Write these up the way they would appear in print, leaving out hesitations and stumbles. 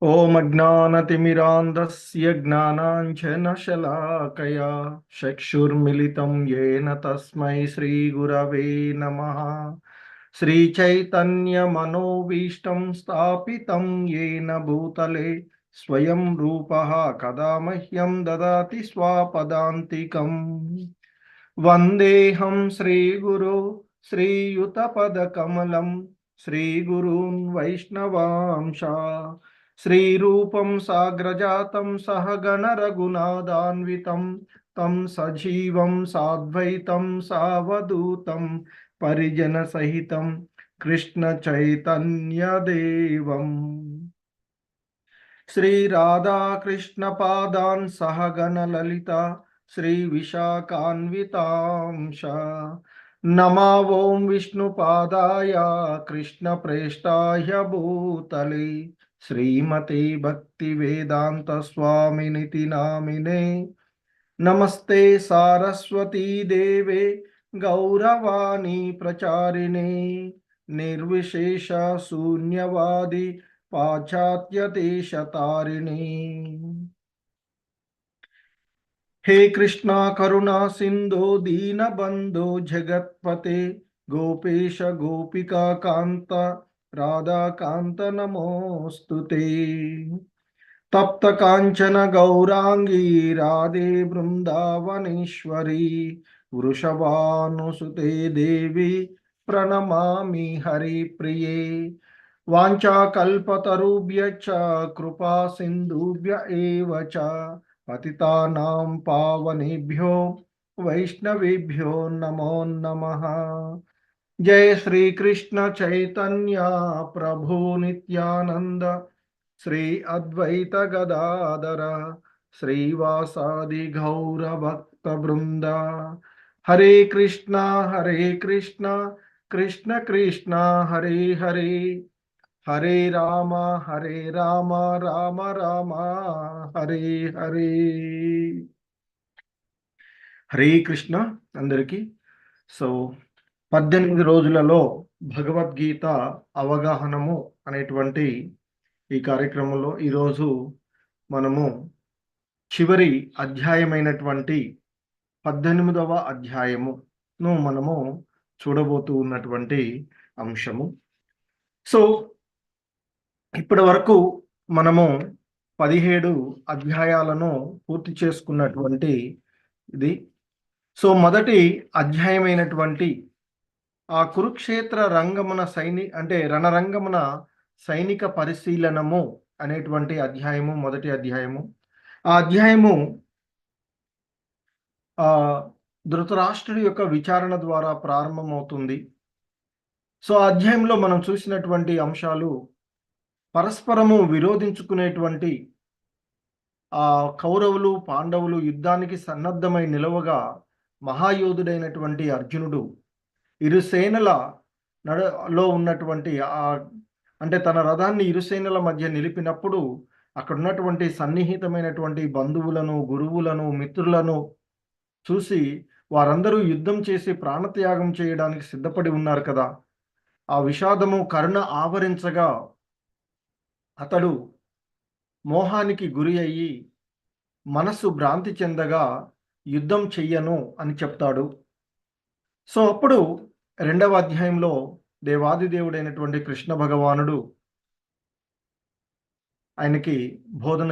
ॐ अज्ञानतिमिरान्धस्य ज्ञानाञ्जनशलाकया चक्षुर्मिलितं येन तस्मै श्रीगुरवे नमः। श्रीचैतन्यमनोभीष्टं स्थापितं येन भूतले स्वयं रूपः कदा मह्यं ददाति स्वपदान्तिकम्। वन्देऽहं श्रीगुरो श्रीयुतपदकमलं श्रीगुरून् वैष्णवांश श्रीरूपं साग्रजातं सहगण रघुनाथान्वितं तं सजीवं साद्वैतं सावधूतं परिजनसहितं कृष्णचैतन्यदेवम् श्रीराधाकृष्णपादान् सहगण ललिता श्रीविशाखान्वितांश नमः ॐ विष्णुपादाय कृष्णप्रेष्ठाय भूतले श्रीमते भक्तिवेदांत स्वामिनिति नामिने नमस्ते सारस्वती देवे गौरवाणी प्रचारिणे निर्विशेष शून्यवादी पाश्चात्य देशतारिणे। हे कृष्णा करुणा सिंधु दीनबंधु जगत्पते गोपेश गोपिका कांत राधा कांत नमोस्तुते। तप्त कांचन गौरांगी राधे वृंदावनेश्वरी वृषभानुसुते देवी प्रणमामि हरिप्रिये। वाञ्छाकल्पतरुभ्यश्च कृपा सिन्धुभ्य एव च पतितानां पावनेभ्यो वैष्णवेभ्यो नमो नमः। जय श्री कृष्ण चैतन्य प्रभु नित्यानंद श्री अद्वैत गदाधर श्रीवासादि गौर भक्त वृंद। हरे कृष्णा कृष्ण कृष्ण हरे हरे हरे राम राम राम हरे हरे। హరే కృష్ణ అందరికీ. సో 18 రోజులలో భగవద్గీత అవగాహనము అనేటువంటి ఈ కార్యక్రమంలో ఈరోజు మనము చివరి అధ్యాయమైనటువంటి 18వ అధ్యాయమును మనము చూడబోతూ ఉన్నటువంటి అంశము. సో ఇప్పటి వరకు మనము 17 అధ్యాయాలను పూర్తి చేసుకున్నటువంటి ఇది. సో మొదటి అధ్యాయమైనటువంటి ఆ కురుక్షేత్ర రంగమున రణరంగమున సైనిక పరిశీలనము అనేటువంటి అధ్యాయము మొదటి అధ్యాయము. ఆ అధ్యాయము ధృతరాష్ట్రుడి యొక్క విచారణ ద్వారా ప్రారంభమవుతుంది. సో ఆ అధ్యాయంలో మనం చూసినటువంటి అంశాలు పరస్పరము విరోధించుకునేటువంటి ఆ కౌరవులు పాండవులు యుద్ధానికి సన్నద్ధమై నిలవగా మహాయోధుడైనటువంటి అర్జునుడు ఇరు సేనల లో ఉన్నటువంటి తన రథాన్ని ఇరు సేనల మధ్య నిలిపినప్పుడు అక్కడ ఉన్నటువంటి సన్నిహితమైనటువంటి బంధువులను గురువులను మిత్రులను చూసి వారందరూ యుద్ధం చేసి ప్రాణత్యాగం చేయడానికి సిద్ధపడి ఉన్నారు కదా. ఆ విషాదము కరుణ ఆవరించగా అతడు మోహానికి గురి అయ్యి మనస్సు భ్రాంతి చెందగా యుద్ధం చెయ్యను అని చెప్తాడు. సో అప్పుడు 2వ అధ్యాయంలో దేవాదిదేవుడైనటువంటి కృష్ణ భగవానుడు ఆయనకి బోధన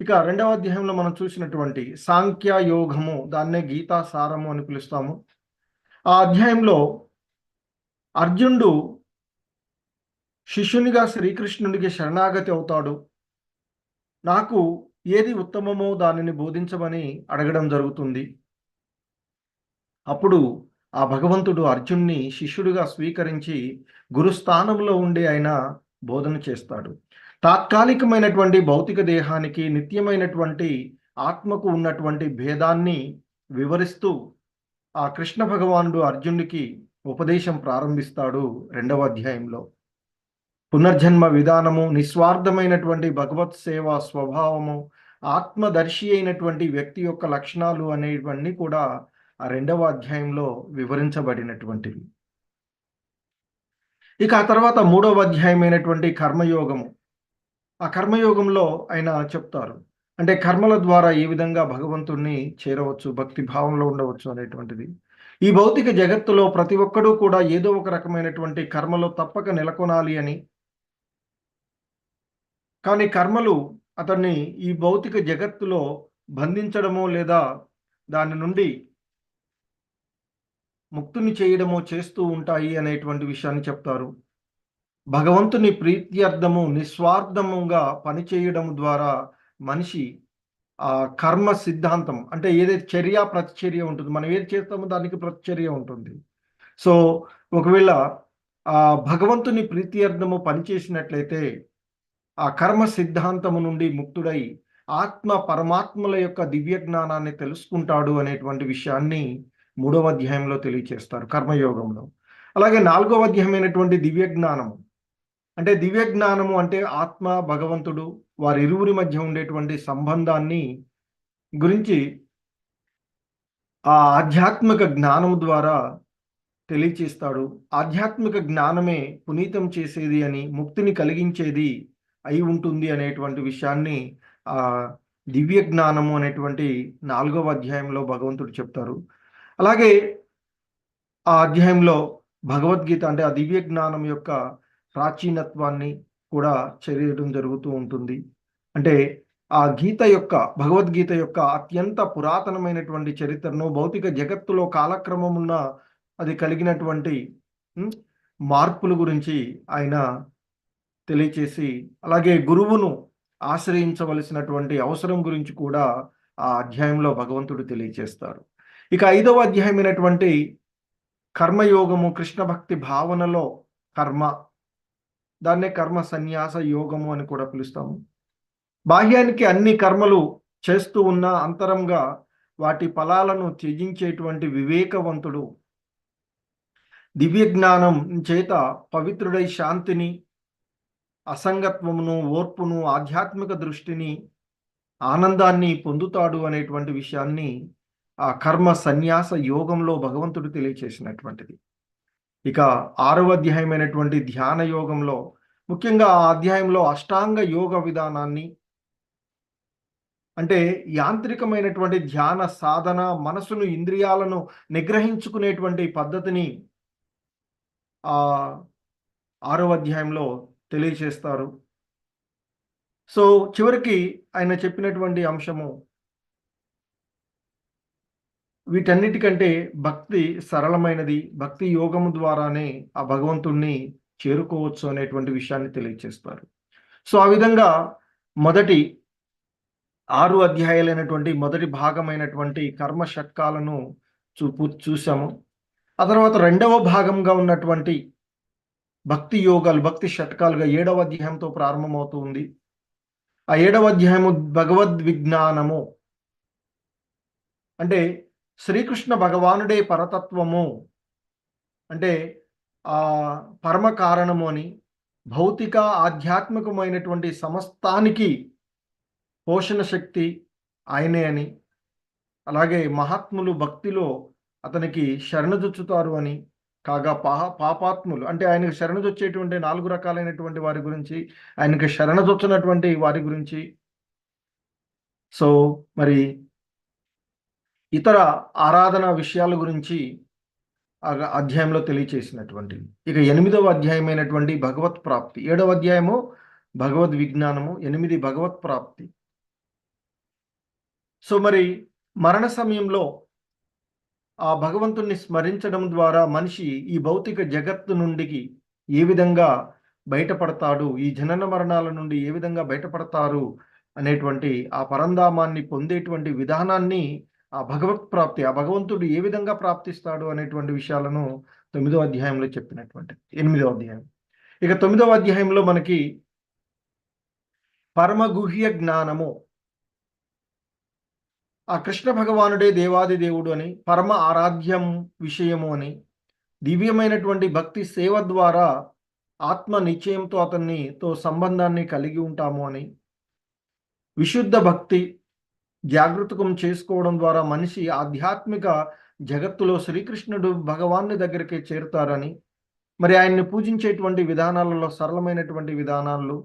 ఇక 2వ అధ్యాయంలో మనం చూసినటువంటి సాంఖ్య యోగము, దాన్నే గీతా సారము అని పిలుస్తాము. ఆ అధ్యాయంలో అర్జునుడు శిష్యునిగా శ్రీకృష్ణుడికి శరణాగతి అవుతాడు. నాకు ఏది ఉత్తమమో దానిని బోధించమని అడగడం జరుగుతుంది. అప్పుడు ఆ భగవంతుడు అర్జున్ని శిష్యుడిగా స్వీకరించి గురుస్థానంలో ఉండి ఆయన బోధన చేస్తాడు. తాత్కాలికమైనటువంటి భౌతిక దేహానికి నిత్యమైనటువంటి ఆత్మకు ఉన్నటువంటి భేదాన్ని వివరిస్తూ ఆ కృష్ణ భగవానుడు అర్జునుడికి ఉపదేశం ప్రారంభిస్తాడు 2వ అధ్యాయంలో. పునర్జన్మ విధానము, నిస్వార్థమైనటువంటి భగవత్ సేవా స్వభావము, ఆత్మదర్శి అయినటువంటి వ్యక్తి యొక్క లక్షణాలు అనేవన్నీ కూడా ఆ 2వ అధ్యాయంలో వివరించబడినటువంటివి. ఇక ఆ తర్వాత 3వ అధ్యాయమైనటువంటి కర్మయోగము, ఆ కర్మయోగంలో ఆయన చెప్తారు. అంటే కర్మల ద్వారా ఏ విధంగా భగవంతుణ్ణి చేరవచ్చు, భక్తి భావంలో ఉండవచ్చు అనేటువంటిది. ఈ భౌతిక జగత్తులో ప్రతి ఒక్కడూ కూడా ఏదో ఒక రకమైనటువంటి కర్మలో తప్పక నెలకొనాలి అని, కానీ కర్మలు అతన్ని ఈ భౌతిక జగత్తులో బంధించడమో లేదా దాని నుండి ముక్తుని చేయడమో చేస్తూ ఉంటాయి అనేటువంటి విషయాన్ని చెప్తారు. భగవంతుని ప్రీత్యర్థము నిస్వార్థముగా పనిచేయడం ద్వారా మనిషి కర్మ సిద్ధాంతం అంటే ఏదైతే చర్య ప్రతిచర్య ఉంటుంది. మనం ఏది చేస్తామో దానికి ప్రతిచర్య ఉంటుంది. సో, ఒకవేళ భగవంతుని ప్రీత్యర్థము పనిచేసినట్లయితే ఆ కర్మ సిద్ధాంతము నుండి ముక్తుడై ఆత్మ పరమాత్మల యొక్క దివ్య జ్ఞానాన్ని తెలుసుకుంటాడు అనేటువంటి విషయాన్ని 3వ అధ్యాయంలో తెలియచేస్తారు కర్మయోగంలో. అలాగే 4వ అధ్యాయమైనటువంటి దివ్య జ్ఞానము. అంటే దివ్య జ్ఞానము అంటే ఆత్మ, భగవంతుడు వారిరువురి మధ్య ఉండేటువంటి సంబంధాన్ని గురించి ఆ ఆధ్యాత్మిక జ్ఞానం ద్వారా తెలియచేస్తాడు. ఆధ్యాత్మిక జ్ఞానమే పునీతం చేసేది అని, ముక్తిని కలిగించేది అయి ఉంటుంది అనేటువంటి విషయాన్ని దివ్య జ్ఞానము అనేటువంటి 4వ అధ్యాయంలో భగవంతుడు చెప్తారు. అలాగే ఆ అధ్యాయంలో భగవద్గీత అంటే ఆ దివ్య జ్ఞానం యొక్క ప్రాచీనత్వాన్ని కూడా తెలియడం జరుగుతూ ఉంటుంది. అంటే ఆ గీత యొక్క భగవద్గీత యొక్క అత్యంత పురాతనమైనటువంటి చరిత్రను భౌతిక జగత్తులో కాలక్రమమున అది కలిగినటువంటి మార్పుల గురించి ఆయన తెలియచేసి, అలాగే గురువును ఆశ్రయించవలసినటువంటి అవసరం గురించి కూడా ఆ అధ్యాయంలో భగవంతుడు తెలియచేస్తారు. ఇక 5వ అధ్యాయమైనటువంటి కర్మయోగము, కృష్ణ భక్తి భావనలో కర్మ, దాన్నే కర్మ సన్యాస యోగము అని కూడా పిలుస్తాము. బాహ్యానికి అన్ని కర్మలు చేస్తూ ఉన్న అంతరంగా వాటి ఫలాలను త్యజించేటువంటి వివేకవంతుడు దివ్య జ్ఞానం చేత పవిత్రుడై శాంతిని, అసంగత్వమును, ఓర్పును, ఆధ్యాత్మిక దృష్టిని, ఆనందాన్ని పొందుతాడు అనేటువంటి విషయాన్ని ఆ కర్మ సన్యాస యోగంలో భగవంతుడు తెలియచేసినటువంటిది. ఇక 6వ అధ్యాయమైనటువంటి ధ్యాన యోగంలో ముఖ్యంగా ఆ అధ్యాయంలో అష్టాంగ యోగ విధానాన్ని అంటే యాంత్రికమైనటువంటి ధ్యాన సాధన, మనసును, ఇంద్రియాలను నిగ్రహించుకునేటువంటి పద్ధతిని 6వ అధ్యాయంలో తెలియచేస్తారు. సో, చివరికి ఆయన చెప్పినటువంటి అంశము వీటన్నిటికంటే భక్తి సరళమైనది. భక్తి యోగము ద్వారానే ఆ భగవంతుణ్ణి చేరుకోవచ్చు అనేటువంటి విషయాన్ని తెలియచేస్తారు. సో, ఆ విధంగా మొదటి 6 అధ్యాయాలైనటువంటి మొదటి భాగమైనటువంటి కర్మ షట్కాలను చూసాము. ఆ తర్వాత రెండవ భాగంగా ఉన్నటువంటి భక్తి యోగాలు, భక్తి షట్కాలుగా 7వ అధ్యాయంతో ప్రారంభమవుతూ ఉంది. ఆ 7వ అధ్యాయము భగవద్విజ్ఞానము అంటే శ్రీకృష్ణ భగవానుడే పరతత్వము, అంటే పరమ కారణము అని, భౌతిక ఆధ్యాత్మికమైనటువంటి సమస్తానికి పోషణ శక్తి ఆయనే అని, అలాగే మహాత్ములు భక్తిలో అతనికి శరణుజొచ్చుతారు అని, కాగా పాపాత్ములు అంటే ఆయనకు శరణుజొచ్చేటువంటి 4 రకాలైనటువంటి వారి గురించి, ఆయనకు శరణుజొచ్చినటువంటి వారి గురించి, సో మరి ఇతర ఆరాధన విషయాల గురించి అధ్యాయంలో తెలియచేసినటువంటివి. ఇక 8వ అధ్యాయమైనటువంటి భగవత్ ప్రాప్తి. 7వ అధ్యాయము భగవద్ విజ్ఞానము, 8 భగవత్ ప్రాప్తి. సో మరి మరణ సమయంలో ఆ భగవంతుణ్ణి స్మరించడం ద్వారా మనిషి ఈ భౌతిక జగత్తు నుండి ఏ విధంగా బయటపడతాడు, ఈ జనన మరణాల నుండి ఏ విధంగా బయటపడతారు అనేటువంటి ఆ పరంధామాన్ని పొందేటువంటి విధానాన్ని, ఆ భగవత్ ప్రాప్తి, ఆ భగవంతుడు ఏ విధంగా ప్రాప్తిస్తాడు అనేటువంటి విషయాలను 9వ అధ్యాయంలో చెప్పినటువంటి 8వ అధ్యాయం. ఇక 9వ అధ్యాయంలో మనకి పరమగుహ్య జ్ఞానము, ఆ కృష్ణ భగవానుడే దేవాది దేవుడు అని, పరమ ఆరాధ్యం విషయము అని, దివ్యమైనటువంటి భక్తి సేవ ద్వారా ఆత్మ నిశ్చయంతో అతనితో సంబంధాన్ని కలిగి ఉంటాము అని, విశుద్ధ భక్తి జాగృతకం చేసుకోవడం ద్వారా మనిషి ఆధ్యాత్మిక జగత్తులో శ్రీకృష్ణుడు భగవాన్ని దగ్గరికి చేరుతారని, మరి ఆయన్ని పూజించేటువంటి విధానాలలో సరళమైనటువంటి విధానాలు,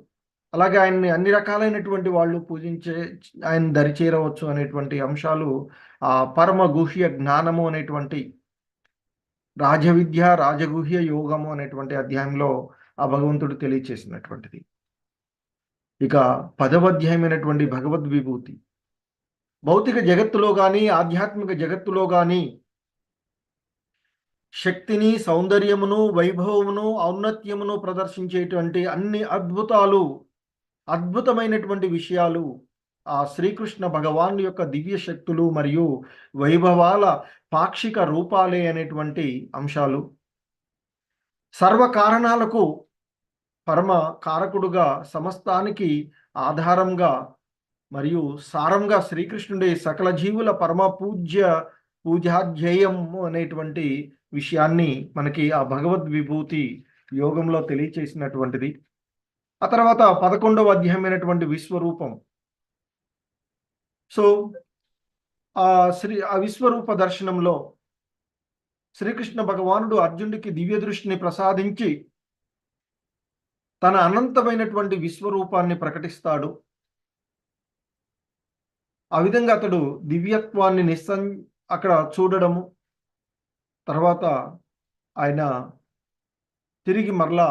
అలాగే ఆయన్ని అన్ని రకాలైనటువంటి వాళ్ళు పూజించే ఆయన దరి చేరవచ్చు అనేటువంటి అంశాలు ఆ పరమ గుహ్య జ్ఞానము అనేటువంటి రాజవిద్య రాజగుహ్య యోగము అనేటువంటి అధ్యాయంలో ఆ భగవంతుడు తెలియచేసినటువంటిది. ఇక 10వ అధ్యాయమైనటువంటి భగవద్విభూతి భౌతిక జగత్తులో కానీ ఆధ్యాత్మిక జగత్తులో కానీ శక్తిని, సౌందర్యమును, వైభవమును, ఔన్నత్యమును ప్రదర్శించేటువంటి అన్ని అద్భుతమైనటువంటి విషయాలు ఆ శ్రీకృష్ణ భగవాన్ యొక్క దివ్య శక్తులు మరియు వైభవాల పాక్షిక రూపాలే అనేటువంటి అంశాలు. సర్వ కారణాలకు పరమ కారకుడుగా, సమస్తానికి ఆధారంగా మరియు సారంగా శ్రీకృష్ణుడి సకల జీవుల పరమ పూజాధ్యేయము అనేటువంటి విషయాన్ని మనకి ఆ భగవద్విభూతి యోగంలో తెలియచేసినటువంటిది. ఆ తర్వాత 11వ అధ్యాయమైనటువంటి విశ్వరూపం. సో ఆ విశ్వరూప దర్శనంలో శ్రీకృష్ణ భగవానుడు అర్జునుడికి దివ్య దృష్టిని ప్రసాదించి తన అనంతమైనటువంటి విశ్వరూపాన్ని ప్రకటిస్తాడు. ఆ విధంగా అతడు దివ్యత్వాన్ని అక్కడ చూడడము, తర్వాత ఆయన తిరిగి మరలా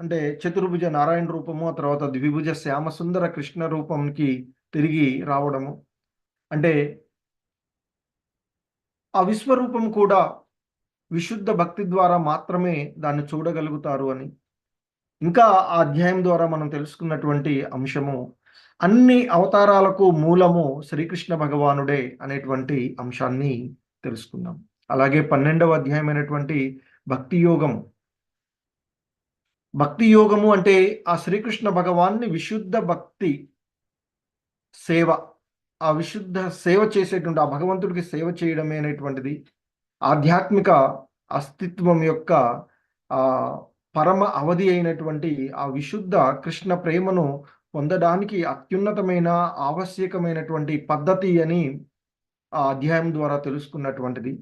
అంటే చతుర్భుజ నారాయణ రూపము, ఆ తర్వాత ద్విభుజ శ్యామసుందర కృష్ణ రూపంకి తిరిగి రావడము. అంటే ఆ విశ్వరూపం కూడా విశుద్ధ భక్తి ద్వారా మాత్రమే దాన్ని చూడగలుగుతారు అని. ఇంకా ఆ అధ్యాయం ద్వారా మనం తెలుసుకున్నటువంటి అంశము అన్ని అవతారాలకు మూలము శ్రీకృష్ణ భగవానుడే అనేటువంటి అంశాన్ని తెలుసుకుందాం. అలాగే 12వ అధ్యాయమైనటువంటి భక్తి యోగము. భక్తి యోగము అంటే ఆ శ్రీకృష్ణ భగవాన్ని విశుద్ధ భక్తి సేవ, ఆ విశుద్ధ సేవ చేసేటువంటి ఆ భగవంతుడికి సేవ చేయడమే అనేటువంటిది ఆధ్యాత్మిక అస్తిత్వం యొక్క పరమ అవధి అయినటువంటి ఆ విశుద్ధ కృష్ణ ప్రేమను పొందడానికి అత్యున్నతమైన ఆవశ్యకమైనటువంటి పద్ధతి అని ఆ అధ్యాయం ద్వారా తెలుసుకున్నటువంటిది.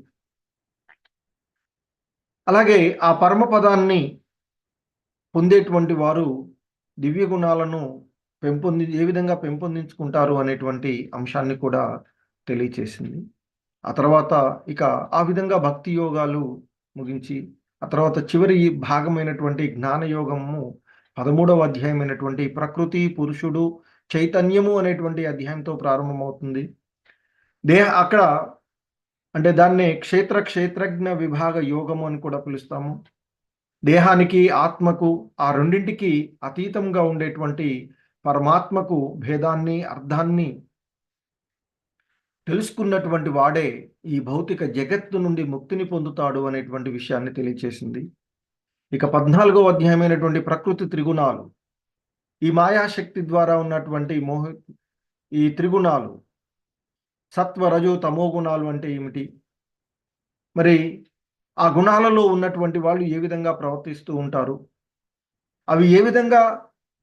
అలాగే ఆ పరమ పదాన్ని పొందేటువంటి వారు దివ్య గుణాలను ఏ విధంగా పెంపొందించుకుంటారు అనేటువంటి అంశాన్ని కూడా తెలియచేసింది. ఆ తర్వాత ఇక ఆ విధంగా భక్తి యోగాలు ముగించి ఆ తర్వాత చివరి భాగమైనటువంటి జ్ఞానయోగము 13వ అధ్యాయమైనటువంటి ప్రకృతి పురుషుడు చైతన్యము అనేటువంటి అధ్యాయంతో ప్రారంభమవుతుంది. అక్కడ అంటే దాన్నే క్షేత్రజ్ఞ విభాగ యోగము అని కూడా పిలుస్తాము. దేహానికి ఆత్మకు ఆ రెండింటికి అతీతంగా ఉండేటువంటి పరమాత్మకు భేదాన్ని అర్థాన్ని తెలుసుకున్నటువంటి వాడే ఈ భౌతిక జగత్తు నుండి ముక్తిని పొందుతాడు అనేటువంటి విషయాన్ని తెలియచేసింది. ఇక 14వ అధ్యాయమైనటువంటి ప్రకృతి త్రిగుణాలు. ఈ మాయాశక్తి ద్వారా ఉన్నటువంటి ఈ త్రిగుణాలు సత్వ రజో తమో గుణాలు అంటే ఏమిటి, మరి ఆ గుణాలలో ఉన్నటువంటి వాళ్ళు ఏ విధంగా ప్రవర్తిస్తూ ఉంటారు, అవి ఏ విధంగా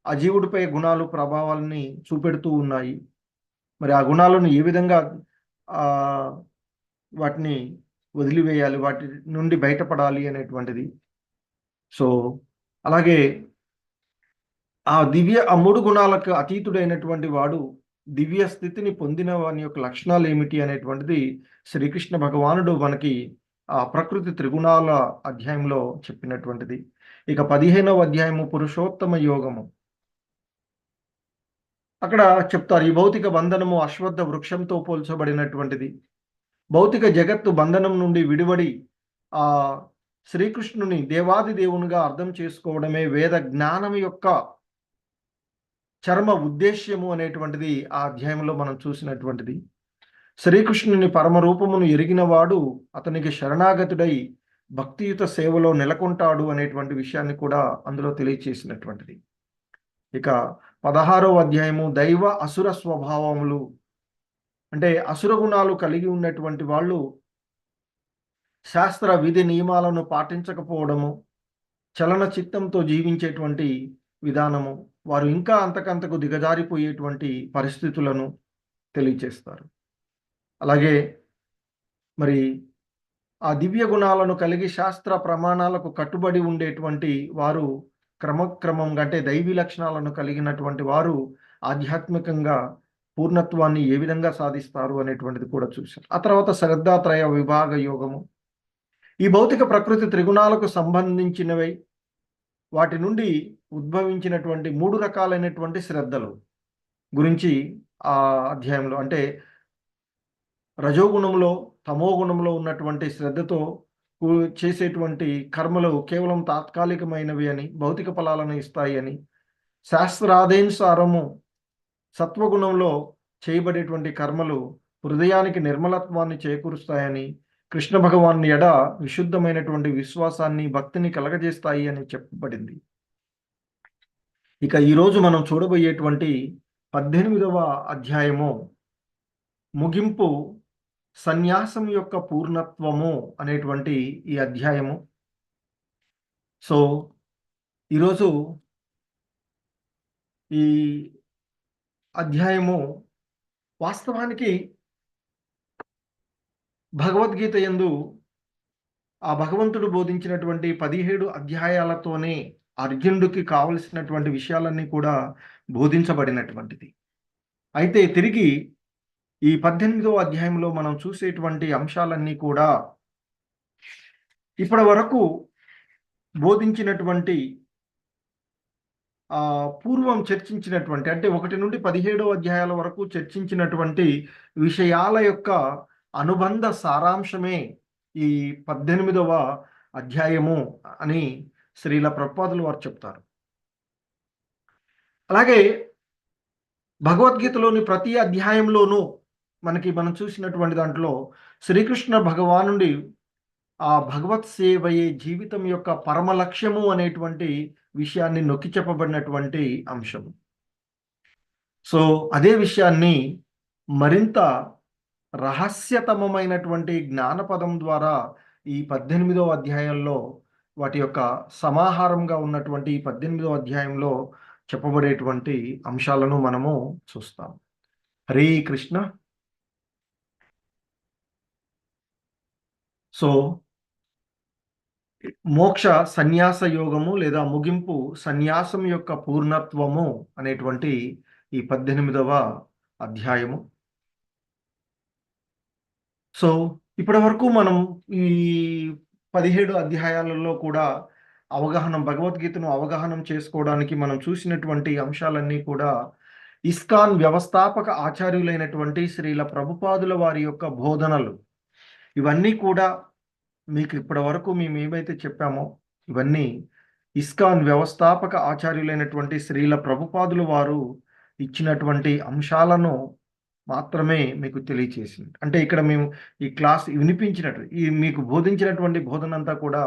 ఆ జీవుడిపై గుణాలు ప్రభావాలని చూపెడుతూ ఉన్నాయి, మరి ఆ గుణాలను ఏ విధంగా వాటిని వదిలివేయాలి, వాటి నుండి బయటపడాలి అనేటువంటిది. సో అలాగే ఆ 3 గుణాలకు అతీతుడైనటువంటి వాడు దివ్య స్థితిని పొందిన వాని యొక్క లక్షణాలు ఏమిటి అనేటువంటిది శ్రీకృష్ణ భగవానుడు మనకి ఆ ప్రకృతి త్రిగుణాల అధ్యాయంలో చెప్పినటువంటిది. ఇక 15వ అధ్యాయము పురుషోత్తమ యోగము. అక్కడ చెప్తారు ఈ భౌతిక బంధనము అశ్వత్థ వృక్షంతో పోల్చబడినటువంటిది. భౌతిక జగత్తు బంధనం నుండి విడివడి ఆ శ్రీకృష్ణుని దేవాది దేవునిగా అర్థం చేసుకోవడమే వేద జ్ఞానం యొక్క చర్మ ఉద్దేశ్యము అనేటువంటిది ఆ అధ్యాయంలో మనం చూసినటువంటిది. శ్రీకృష్ణుని పరమరూపమును ఎరిగినవాడు అతనికి శరణాగతుడై భక్తియుత సేవలో నెలకొంటాడు అనేటువంటి విషయాన్ని కూడా అందులో తెలియచేసినటువంటిది. ఇక 16వ అధ్యాయము దైవ అసుర స్వభావములు. అంటే అసుర గుణాలు కలిగి ఉన్నటువంటి వాళ్ళు శాస్త్ర విధి నియమాలను పాటించకపోవడము, చలన చిత్తంతో జీవించేటువంటి విధానము, వారు ఇంకా అంతకంతకు దిగజారిపోయేటువంటి పరిస్థితులను తెలియచేస్తారు. అలాగే మరి ఆ దివ్య గుణాలను కలిగి శాస్త్ర ప్రమాణాలకు కట్టుబడి ఉండేటువంటి వారు క్రమక్రమంగా అంటే దైవీ లక్షణాలను కలిగినటువంటి వారు ఆధ్యాత్మికంగా పూర్ణత్వాన్ని ఏ విధంగా సాధిస్తారు అనేటువంటిది కూడా చూశారు. ఆ తర్వాత శ్రద్ధాత్రయ విభాగ యోగము. ఈ భౌతిక ప్రకృతి త్రిగుణాలకు సంబంధించినవై వాటి నుండి ఉద్భవించినటువంటి 3 రకాలైనటువంటి శ్రద్ధలు గురించి ఆ అధ్యాయంలో, అంటే రజోగుణంలో, తమో గుణంలో ఉన్నటువంటి శ్రద్ధతో చేసేటువంటి కర్మలు కేవలం తాత్కాలికమైనవి అని, భౌతిక ఫలాలను ఇస్తాయి అని, శాస్త్రాదేనుసారము సత్వగుణంలో చేయబడేటువంటి కర్మలు హృదయానికి నిర్మలత్వాన్ని చేకూరుస్తాయని, కృష్ణ భగవాన్ ఎడ విశుద్ధమైనటువంటి విశ్వాసాన్ని, భక్తిని కలగజేస్తాయి అని చెప్పబడింది. ఇక ఈరోజు మనం చూడబోయేటువంటి 18వ అధ్యాయము ముగింపు, సన్యాసం యొక్క పూర్ణత్వము అనేటువంటి ఈ అధ్యాయము. సో ఈరోజు ఈ అధ్యాయము వాస్తవానికి భగవద్గీత యందు ఆ భగవంతుడు బోధించినటువంటి 17 అధ్యాయాలతోనే అర్జునుడికి కావలసినటువంటి విషయాలన్నీ కూడా బోధించబడినటువంటిది. అయితే తిరిగి ఈ 18వ అధ్యాయంలో మనం చూసేటువంటి అంశాలన్నీ కూడా ఇప్పటి వరకు బోధించినటువంటి పూర్వం చర్చించినటువంటి, అంటే 1 నుండి 17 అధ్యాయాల వరకు చర్చించినటువంటి విషయాల యొక్క అనుబంధ సారాంశమే ఈ 18వ అధ్యాయము అని శ్రీల ప్రభుపాదులు వారు చెప్తారు. అలాగే భగవద్గీతలోని ప్రతి అధ్యాయంలోనూ మనం చూసినటువంటి దాంట్లో శ్రీకృష్ణ భగవానుడి ఆ భగవత్ సేవయే జీవితం యొక్క పరమ లక్ష్యము అనేటువంటి విషయాన్ని నొక్కి చెప్పబడినటువంటి అంశం. సో అదే విషయాన్ని మరింత రహస్యతమమైనటువంటి జ్ఞానపదం ద్వారా ఈ 18వ అధ్యాయంలో, వాటి యొక్క సమాహారంగా ఉన్నటువంటి ఈ 18వ అధ్యాయంలో చెప్పబడేటువంటి అంశాలను మనము చూస్తాం. హరే కృష్ణ. సో మోక్ష సన్యాస యోగము లేదా ముగింపు, సన్యాసం యొక్క పూర్ణత్వము అనేటువంటి ఈ 18వ అధ్యాయము. సో ఇప్పటి వరకు మనం ఈ 17 అధ్యాయాలలో కూడా భగవద్గీతను అవగాహన చేసుకోవడానికి మనం చూసినటువంటి అంశాలన్నీ కూడా ఇస్కాన్ వ్యవస్థాపక ఆచార్యులైనటువంటి శ్రీల ప్రభుపాదుల వారి యొక్క బోధనలు. ఇవన్నీ కూడా మీకు ఇప్పటి వరకు మేము ఏమైతే చెప్పామో ఇవన్నీ ఇస్కాన్ వ్యవస్థాపక ఆచార్యులైనటువంటి శ్రీల ప్రభుపాదుల వారు ఇచ్చినటువంటి అంశాలను మాత్రమే మీకు తెలియచేసింది. అంటే ఇక్కడ మేము ఈ క్లాస్ వినిపించినట్టు, ఈ మీకు బోధించినటువంటి బోధన అంతా కూడా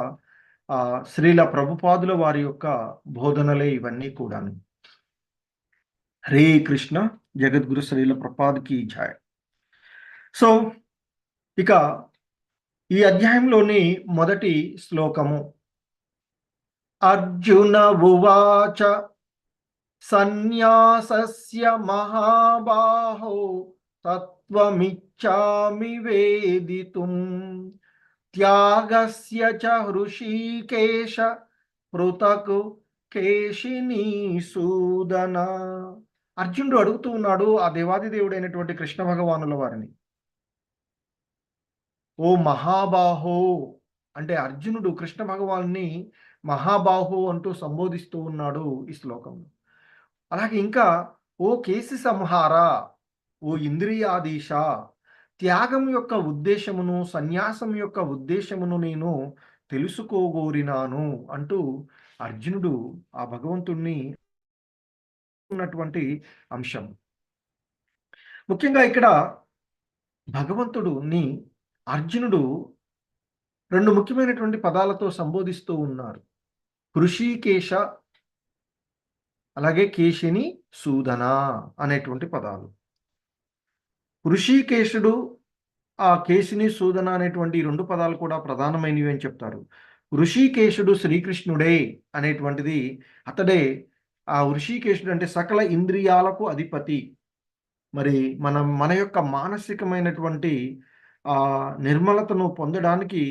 శ్రీల ప్రభుపాదుల వారి యొక్క బోధనలే ఇవన్నీ కూడాను. హరే కృష్ణ. జగద్గురు శ్రీల ప్రభుపాద్కి జై. సో ఇక ఈ అధ్యాయంలోని మొదటి శ్లోకము, అర్జున ఉవాచ సన్యాసస్య మహాబాహో తత్వమిచ్ఛామి వేదితుం త్యాగస్య చ హృషీకేశ పృథక్ కేశినీ సూదన. అర్జునుడు అడుగుతూ ఉన్నాడు ఆ దేవాది దేవుడైనటువంటి కృష్ణ భగవానుల వారిని, ఓ మహాబాహో, అంటే అర్జునుడు కృష్ణ భగవాన్ని మహాబాహో అంటూ సంబోధిస్తూ ఉన్నాడు ఈ శ్లోకంలో. అలాగే ఇంకా, ఓ కేసి సంహార, ఓ ఇంద్రియాధీశ, త్యాగం యొక్క ఉద్దేశమును, సన్యాసం యొక్క ఉద్దేశమును నేను తెలుసుకోగోరినాను అంటూ అర్జునుడు ఆ భగవంతుణ్ణి ఉన్నటువంటి అంశం. ముఖ్యంగా ఇక్కడ భగవంతుడుని అర్జునుడు 2 ముఖ్యమైనటువంటి పదాలతో సంబోధిస్తూ ఉన్నారు. హృషీకేశ, అలాగే కేశిని సూదన అనేటువంటి పదాలు. హృషీకేశుడు, ఆ కేశిని సూదన అనేటువంటి 2 పదాలు కూడా ప్రధానమైనవి అని చెప్తారు. హృషీకేశుడు శ్రీకృష్ణుడే అనేటువంటిది, అతడే ఆ హృషీకేశుడు అంటే సకల ఇంద్రియాలకు అధిపతి. మరి మన యొక్క మానసికమైనటువంటి నిర్మలతను పొందడానికి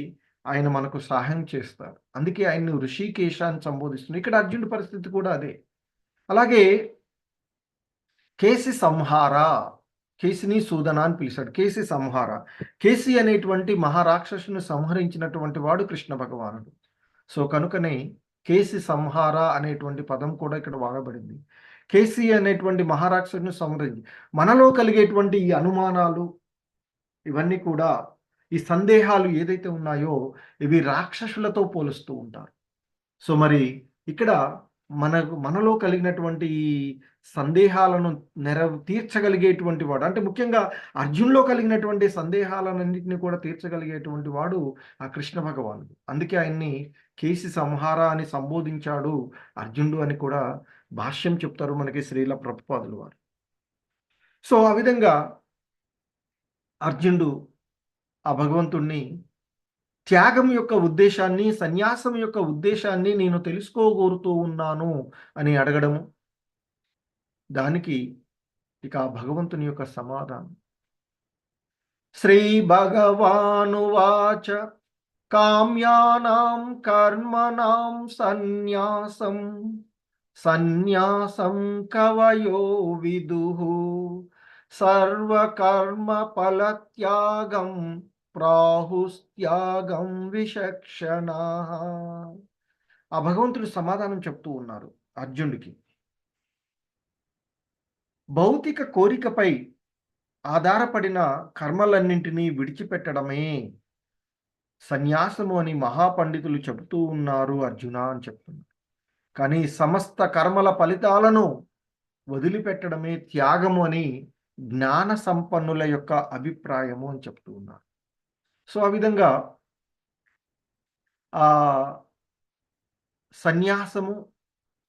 ఆయన మనకు సహాయం చేస్తారు. అందుకే ఆయన్ని ఋషికేశ అని సంబోధిస్తున్నారు. ఇక్కడ అర్జునుడి పరిస్థితి కూడా అదే. అలాగే కేసి సంహార, కేసిని సూదన అని పిలిచాడు. కేసి సంహార. కేసి అనేటువంటి మహారాక్షసుని సంహరించినటువంటి వాడు కృష్ణ భగవానుడు. సో, కనుకనే కేసి సంహార అనేటువంటి పదం కూడా ఇక్కడ వాడబడింది. కేసి అనేటువంటి మహారాక్షసుని సంహరించి మనలో కలిగేటువంటి ఈ అనుమానాలు ఇవన్నీ కూడా ఈ సందేహాలు ఏదైతే ఉన్నాయో ఇవి రాక్షసులతో పోలుస్తూ ఉంటారు. సో, మరి ఇక్కడ మనలో కలిగినటువంటి ఈ సందేహాలను తీర్చగలిగేటువంటి వాడు అంటే ముఖ్యంగా అర్జున్‌లో కలిగినటువంటి సందేహాలన్నిటిని కూడా తీర్చగలిగేటువంటి వాడు ఆ కృష్ణ భగవానుడు. అందుకే ఆయన్ని కేసి సంహార అని సంబోధించాడు అర్జునుడు అని కూడా భాష్యం చెప్తారు మనకి శ్రీల ప్రభుపాదులు వారు. సో, ఆ విధంగా అర్జునుడు ఆ భగవంతుడిని త్యాగం యొక్క ఉద్దేశాన్ని, సన్యాసం యొక్క ఉద్దేశాన్ని నేను తెలుసుకోగోరుతూ ఉన్నాను అని అడగడము. దానికి ఇక ఆ భగవంతుని యొక్క సమాధానం. శ్రీ భగవానువాచ కామ్యానాం కర్మణాం సన్యాసం సన్యాసం కవయో విదుః సర్వకర్మ ఫలత్యాగం ప్రాహుస్త్యాగం విచక్షణాః. ఆ భగవంతుడు సమాధానం చెప్తూ ఉన్నారు అర్జునుడికి. భౌతిక కోరికపై ఆధారపడిన కర్మలన్నింటినీ విడిచిపెట్టడమే సన్యాసము అని మహాపండితులు చెబుతూ ఉన్నారు అర్జున అని చెప్తున్నారు. కానీ సమస్త కర్మల ఫలితాలను వదిలిపెట్టడమే త్యాగము అని జ్ఞాన సంపన్నుల యొక్క అభిప్రాయము అని చెప్తూ ఉన్నారు. సో, ఆ విధంగా ఆ సన్యాసము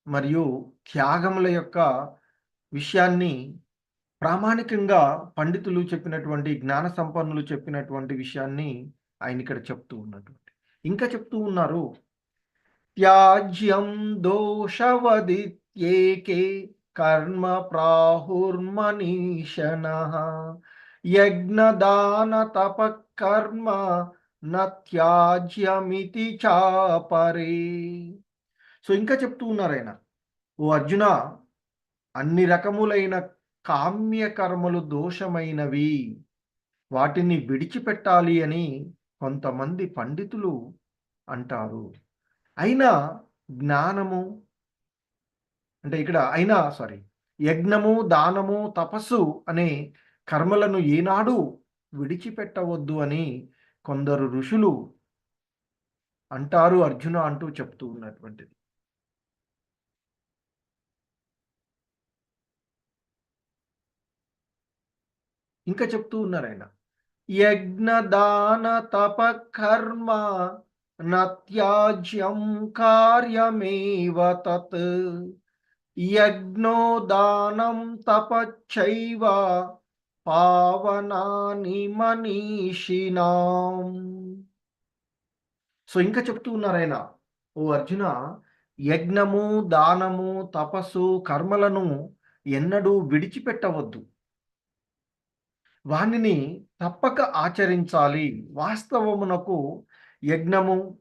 మరియు త్యాగముల యొక్క విషయాన్ని ప్రామాణికంగా పండితులు చెప్పినటువంటి జ్ఞాన సంపన్నులు చెప్పినటువంటి విషయాన్ని ఆయన ఇక్కడ చెప్తూ ఉన్నటువంటి ఇంకా చెప్తూ ఉన్నారు. త్యాజ్యం దోషవదిత్యేకే కర్మ ప్రాహుర్మనీషణః యజ్ఞదాన తపకర్మ నత్యాజ్యమితి చాపరే. సో, ఇంకా చెప్తూ ఉన్నారు ఆయన, ఓ అర్జున, అన్ని రకములైన కామ్య కర్మలు దోషమైనవి, వాటిని విడిచిపెట్టాలి అని కొంతమంది పండితులు అంటారు. అయినా జ్ఞానము అంటే ఇక్కడ యజ్ఞము, దానము, తపస్సు అనే కర్మలను ఏనాడు విడిచిపెట్టవద్దు అని కొందరు ఋషులు అంటారు అర్జున అంటూ చెప్తూ ఉన్నటువంటిది. ఇంకా చెప్తూ ఉన్నారు ఆయన, యజ్ఞదాన తపకర్మ నత్యాజ్యం కార్యమేవ తత్ యజ్ఞో దానం తపశ్చైవ పావనాని మనీషిణాం. సో, ఇంకా చెప్తూ ఉన్నారు ఆయన, ఓ అర్జున, యజ్ఞము, దానము, తపస్సు, కర్మలను ఎన్నడూ విడిచిపెట్టవద్దు. వానిని తప్పక ఆచరించాలి. వాస్తవమునకు యజ్ఞము,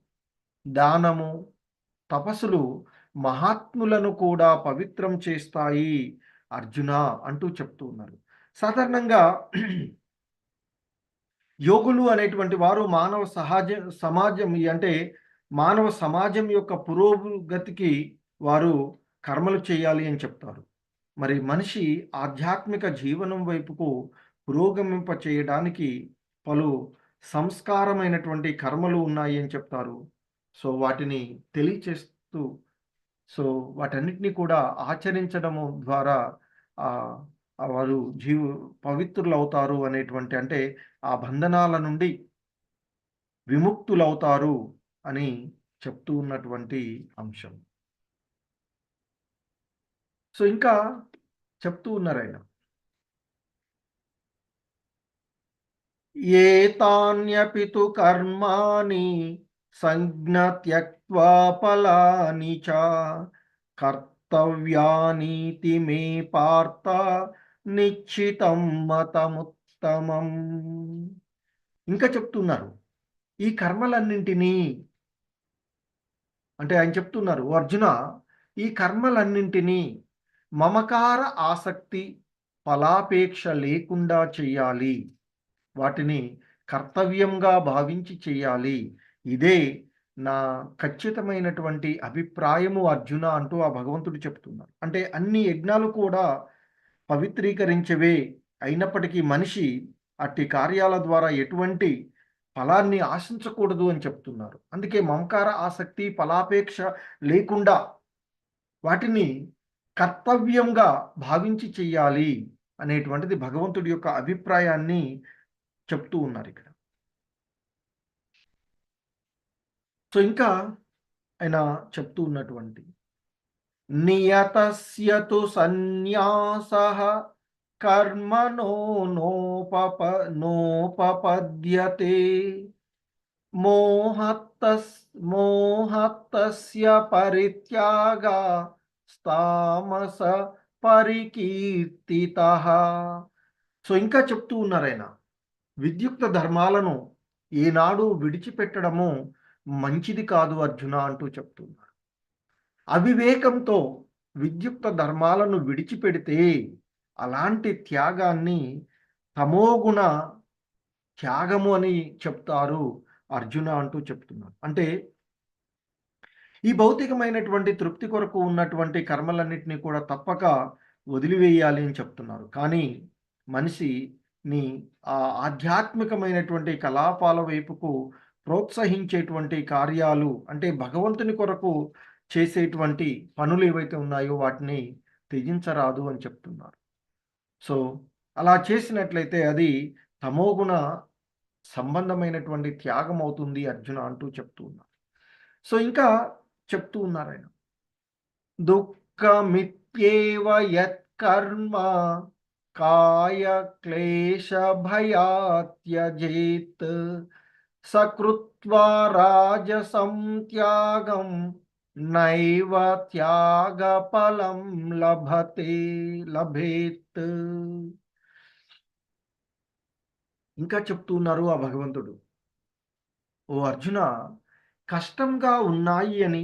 దానము, తపస్సులు మహాత్ములను కూడా పవిత్రం చేస్తాయి అర్జున అంటూ చెప్తూ ఉన్నారు. సాధారణంగా యోగులు అనేటువంటి వారు మానవ సమాజం యొక్క పురోగతికి వారు కర్మలు చేయాలి అని చెప్తారు. మరి మనిషి ఆధ్యాత్మిక జీవనం వైపుకు పురోగమింప చేయడానికి పలు సంస్కారమైనటువంటి కర్మలు ఉన్నాయి అని చెప్తారు. సో, వాటిని తెలియచేస్తూ వాటన్నిటిని కూడా ఆచరించడము ద్వారా వారు పవిత్రులవుతారు అనేటువంటి అంటే ఆ బంధనాల నుండి విముక్తులవుతారు అని చెప్తూ ఉన్నటువంటి అంశం. సో, ఇంకా చెప్తూ ఉన్నారాయన, ఏతాన్యపి తు కర్మాణి సంజ్ఞ త్యక్త్వా ఫలాని చ కర్తవ్యానీతి మే పార్థ నిశ్చితం మతముత్తమం. ఇంకా చెప్తున్నారు, ఈ కర్మలన్నింటినీ అంటే ఆయన చెప్తున్నారు, "ఓ అర్జున, ఈ కర్మలన్నింటినీ మమకార ఆసక్తి, ఫలాపేక్ష లేకుండా చెయ్యాలి. వాటిని కర్తవ్యంగా భావించి చెయ్యాలి. ఇదే నా ఖచ్చితమైనటువంటి అభిప్రాయము అర్జున" అంటూ ఆ భగవంతుడు చెప్తున్నారు. అంటే అన్ని యజ్ఞాలు కూడా పవిత్రీకరించేవే అయినప్పటికీ మనిషి అట్టి కార్యాల ద్వారా ఎటువంటి ఫలాన్ని ఆశించకూడదు అని చెప్తున్నారు. అందుకే మమకార ఆసక్తి, ఫలాపేక్ష లేకుండా వాటిని కర్తవ్యంగా భావించి చెయ్యాలి అనేటువంటిది భగవంతుడి యొక్క అభిప్రాయాన్ని చెప్తూ ఉన్నారు ఇక్కడ. సో ఇంకా ఆయన చెప్తూ ఉన్నటువంటి నియతస్య తు సన్యాసః కర్మణో నోపపద్యతే మోహత్తస్య పరిత్యాగా తామస పరికీర్తితః. సో ఇంకా చెప్తూ ఉన్నారు ఆయన, విద్యుక్త ధర్మాలను ఏనాడు విడిచిపెట్టడము మంచిది కాదు అర్జున అంటూ చెప్తున్నారు. అవివేకంతో విద్యుక్త ధర్మాలను విడిచిపెడితే అలాంటి త్యాగాన్ని తమోగుణ త్యాగము అని చెప్తారు అర్జున అంటూ చెప్తున్నారు. అంటే ఈ భౌతికమైనటువంటి తృప్తి కొరకు ఉన్నటువంటి కర్మలన్నిటినీ కూడా తప్పక వదిలివేయాలి అని చెప్తున్నారు. కానీ మనిషిని ఆ ఆధ్యాత్మికమైనటువంటి కలాపాల వైపుకు ప్రోత్సహించేటువంటి కార్యాలు అంటే భగవంతుని కొరకు చేసేటువంటి పనులు ఏవైతే ఉన్నాయో వాటిని త్యజించరాదు అని చెప్తున్నారు. సో అలా చేసినట్లయితే అది తమోగుణ సంబంధమైనటువంటి త్యాగం అవుతుంది అర్జున అంటూ చెప్తూ ఉన్నారు. సో ఇంకా చెప్తూ ఉన్నారు ఆయన, దుఃఖమిత్యేవ యత్కర్మ కాయ క్లేశ భయాత్ త్యజేత్ సకృత్వా రాజసం త్యాగం నైవ త్యాగఫలం లభేత్. ఇంకా చెప్తున్నారు ఆ భగవంతుడు, ఓ అర్జున, కష్టంగా ఉన్నాయి అని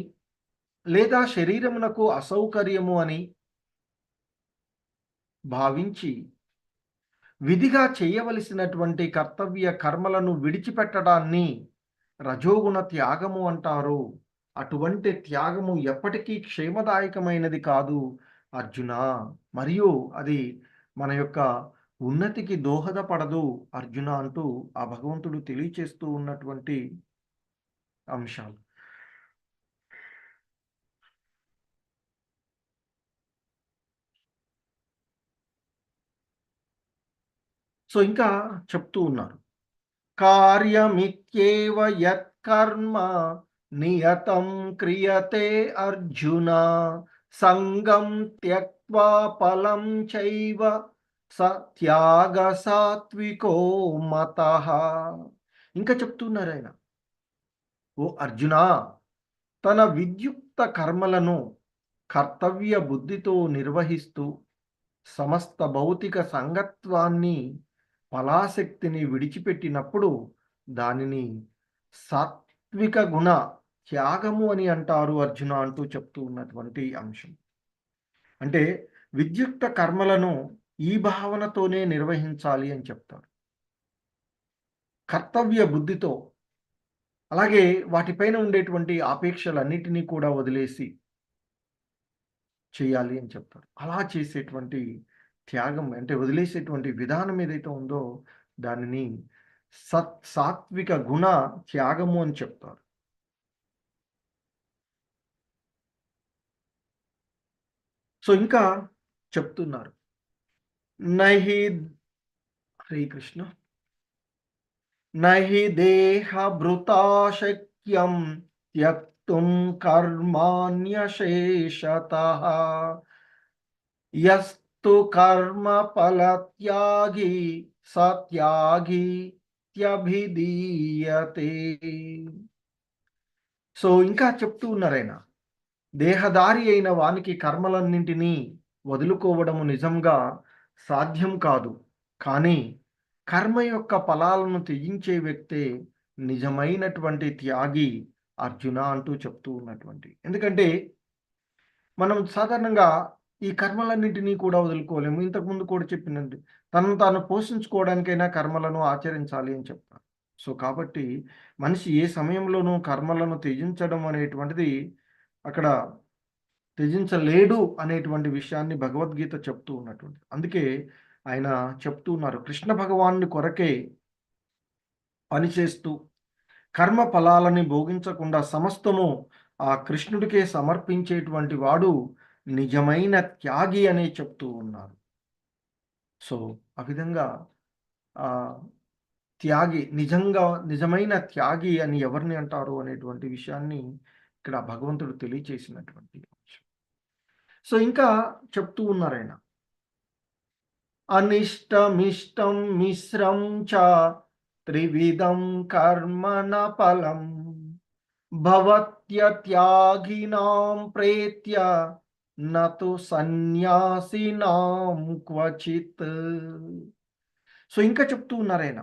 లేదా శరీరమునకు అసౌకర్యము అని భావించి విధిగా చేయవలసినటువంటి కర్తవ్య కర్మలను విడిచిపెట్టడాన్ని రజోగుణ త్యాగము అంటారు. అటువంటి త్యాగము ఎప్పటికీ క్షేమదాయకమైనది కాదు అర్జున, మరియు అది మన యొక్క ఉన్నతికి దోహదపడదు అర్జున అంటూ ఆ భగవంతుడు తెలియచేస్తూ ఉన్నటువంటి అంశాలు. సో ఇంకా చెప్తూ ఉన్నారు, కార్యమిత్యేవ యత్కర్మ నియతం క్రియతే అర్జున సంగం త్యక్త్వా ఫలం చైవ స త్యాగ సాత్వికో మతః. ఇంకా చెప్తున్నారు ఆయన, ఓ అర్జున, తన విద్యుక్త కర్మలను కర్తవ్య బుద్ధితో నిర్వహిస్తూ సమస్త భౌతిక సంగత్వాన్ని ఫలాశక్తిని విడిచిపెట్టినప్పుడు దానిని సాత్విక గుణ త్యాగము అని అంటారు అర్జున అంటూ చెప్తూ ఉన్నటువంటి అంశం. అంటే విద్యుక్త కర్మలను ఈ భావనతోనే నిర్వహించాలి అని చెప్తారు, కర్తవ్య బుద్ధితో. అలాగే వాటిపైన ఉండేటువంటి ఆపేక్షలన్నిటినీ కూడా వదిలేసి చేయాలి అని చెప్తారు. అలా చేసేటువంటి త్యాగం అంటే వదిలేసేటువంటి విధానం ఏదైతే ఉందో దానిని సాత్విక గుణ త్యాగము అని చెప్తారు. సో ఇంకా చెప్తున్నారు, నహి హరే కృష్ణ నహి దేహభృతా శక్యం త్యక్తుం కర్మాణ్యశేషతః యస్తు కర్మ ఫలత్యాగి సత్యాగి త్యభిధీయతే. సో ఇంకా చెప్తూ ఉన్నారు ఆయన, దేహదారి అయిన వానికి కర్మలన్నింటినీ వదులుకోవడము నిజంగా సాధ్యం కాదు. కానీ కర్మ యొక్క ఫలాలను త్యజించే వ్యక్తే నిజమైనటువంటి త్యాగి అర్జున అంటూ చెప్తూ ఉన్నటువంటి. ఎందుకంటే మనం సాధారణంగా ఈ కర్మలన్నింటినీ కూడా వదులుకోలేము. ఇంతకుముందు కూడా చెప్పినట్టు తనను తాను పోషించుకోవడానికైనా కర్మలను ఆచరించాలి అని చెప్తారు. సో, కాబట్టి మనిషి ఏ సమయంలోనూ కర్మలను త్యజించడం అనేటువంటిది అక్కడ త్యజించలేడు అనేటువంటి విషయాన్ని భగవద్గీత చెప్తూ ఉన్నటువంటిది. అందుకే ఆయన చెప్తూ ఉన్నారు. కృష్ణ భగవానుని కొరకే పనిచేస్తూ కర్మ ఫలాలని భోగించకుండా సమస్తము ఆ కృష్ణుడికే సమర్పించేటువంటి వాడు నిజమైన త్యాగి అనే చెప్తూ ఉన్నారు. సో, ఆ విధంగా ఆహ్, త్యాగి నిజమైన త్యాగి అని ఎవరిని అంటారు అనేటువంటి విషయాన్ని ఇక్కడ భగవంతుడు తెలియచేసినటువంటి అంశం. సో, ఇంకా చెప్తూ ఉన్నారాయన. అనిష్టమిష్టం మిశ్రం చ త్రివిధం కర్మణ ఫలం భవత్యత్యాగినాం ప్రేత్య నతు సన్యాసినాం క్వచిత్. సో, ఇంకా చెప్తూ ఉన్నారాయన.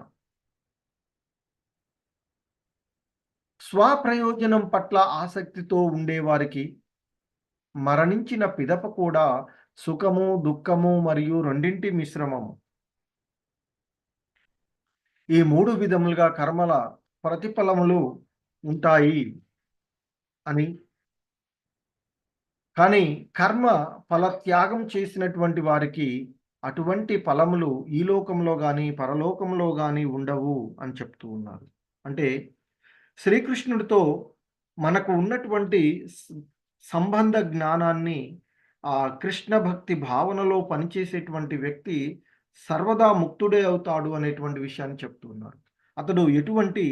స్వప్రయోజనం పట్ల ఆసక్తితో ఉండేవారికి మరణించిన పిదప కూడా సుఖము, దుఃఖము మరియు రెండింటి మిశ్రమము. ఈ 3 విధములుగా కర్మల ప్రతిఫలములు ఉంటాయి అని, కానీ కర్మ ఫలత్యాగం చేసినటువంటి వారికి అటువంటి ఫలములు ఈ లోకంలో గాని, పరలోకంలో గాని ఉండవు అని చెప్తూ ఉన్నారు. అంటే శ్రీకృష్ణుడితో మనకు ఉన్నటువంటి సంబంధ జ్ఞానాన్ని కృష్ణ భక్తి భావనలో పనిచేసేటువంటి వ్యక్తి సర్వదా ముక్తుడే అవుతాడు అనేటువంటి విషయాన్ని చెప్తూ ఉన్నారు. అతడు ఎటువంటి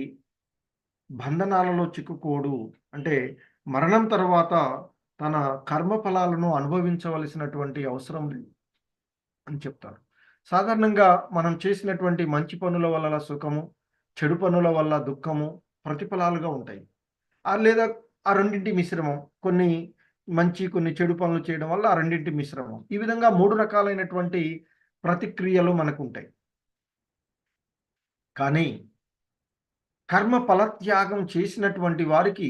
బంధనాలలో చిక్కుకోడు. అంటే మరణం తర్వాత తన కర్మ ఫలాలను అనుభవించవలసినటువంటి అవసరం లేదు అని చెప్తారు. సాధారణంగా మనం చేసినటువంటి మంచి పనుల వల్ల సుఖము, చెడు పనుల వల్ల దుఃఖము ప్రతిఫలాలుగా ఉంటాయి. లేదా ఆ రెండింటి మిశ్రమం. కొన్ని మంచి, కొన్ని చెడు పనులు చేయడం వల్ల ఆ రెండింటి మిశ్రమం. ఈ విధంగా 3 రకాలైనటువంటి ప్రతిక్రియలు మనకుంటాయి. కానీ కర్మ ఫలత్యాగం చేసినటువంటి వారికి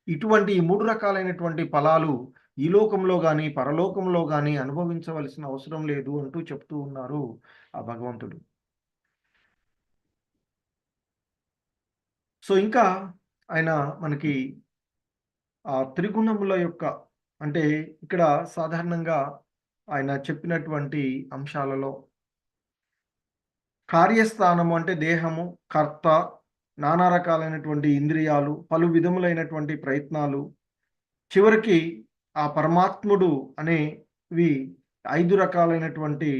ఇటువంటి ఈ 3 రకాలైనటువంటి ఫలాలు ఈ లోకంలో గాని, పరలోకంలో గాని అనుభవించవలసిన అవసరం లేదు అంటూ చెప్తూ ఉన్నారు ఆ భగవంతుడు. సో, ఇంకా ఆయన మనకి త్రిగుణముల యొక్క అంటే ఇక్కడ సాధారణంగా ఆయన చెప్పినటువంటి అంశాలలో కార్యస్థానము అంటే దేహము, కర్త, నానా రకాలైనటువంటి ఇంద్రియాలు, పలు విధములైనటువంటి ప్రయత్నాలు, చివరికి ఆ పరమాత్ముడు అనేవి 5 రకాలైనటువంటి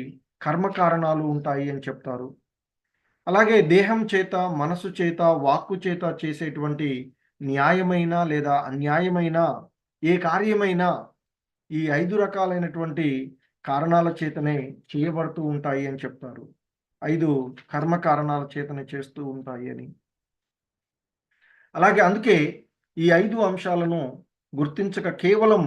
కర్మ కారణాలు ఉంటాయి అని చెప్తారు. అలాగే దేహం చేత, మనసు చేత, వాక్కు చేత చేసేటువంటి న్యాయమైన లేదా అన్యాయమైన ఏ కార్యమైనా ఈ 5 రకాలైనటువంటి కారణాల చేతనే చేయబడుతూ ఉంటాయి అని చెప్తారు. 5 కర్మ కారణాల చేతనే చేస్తూ ఉంటాయి అని. అలాగే అందుకే ఈ 5 అంశాలను గుర్తించక కేవలం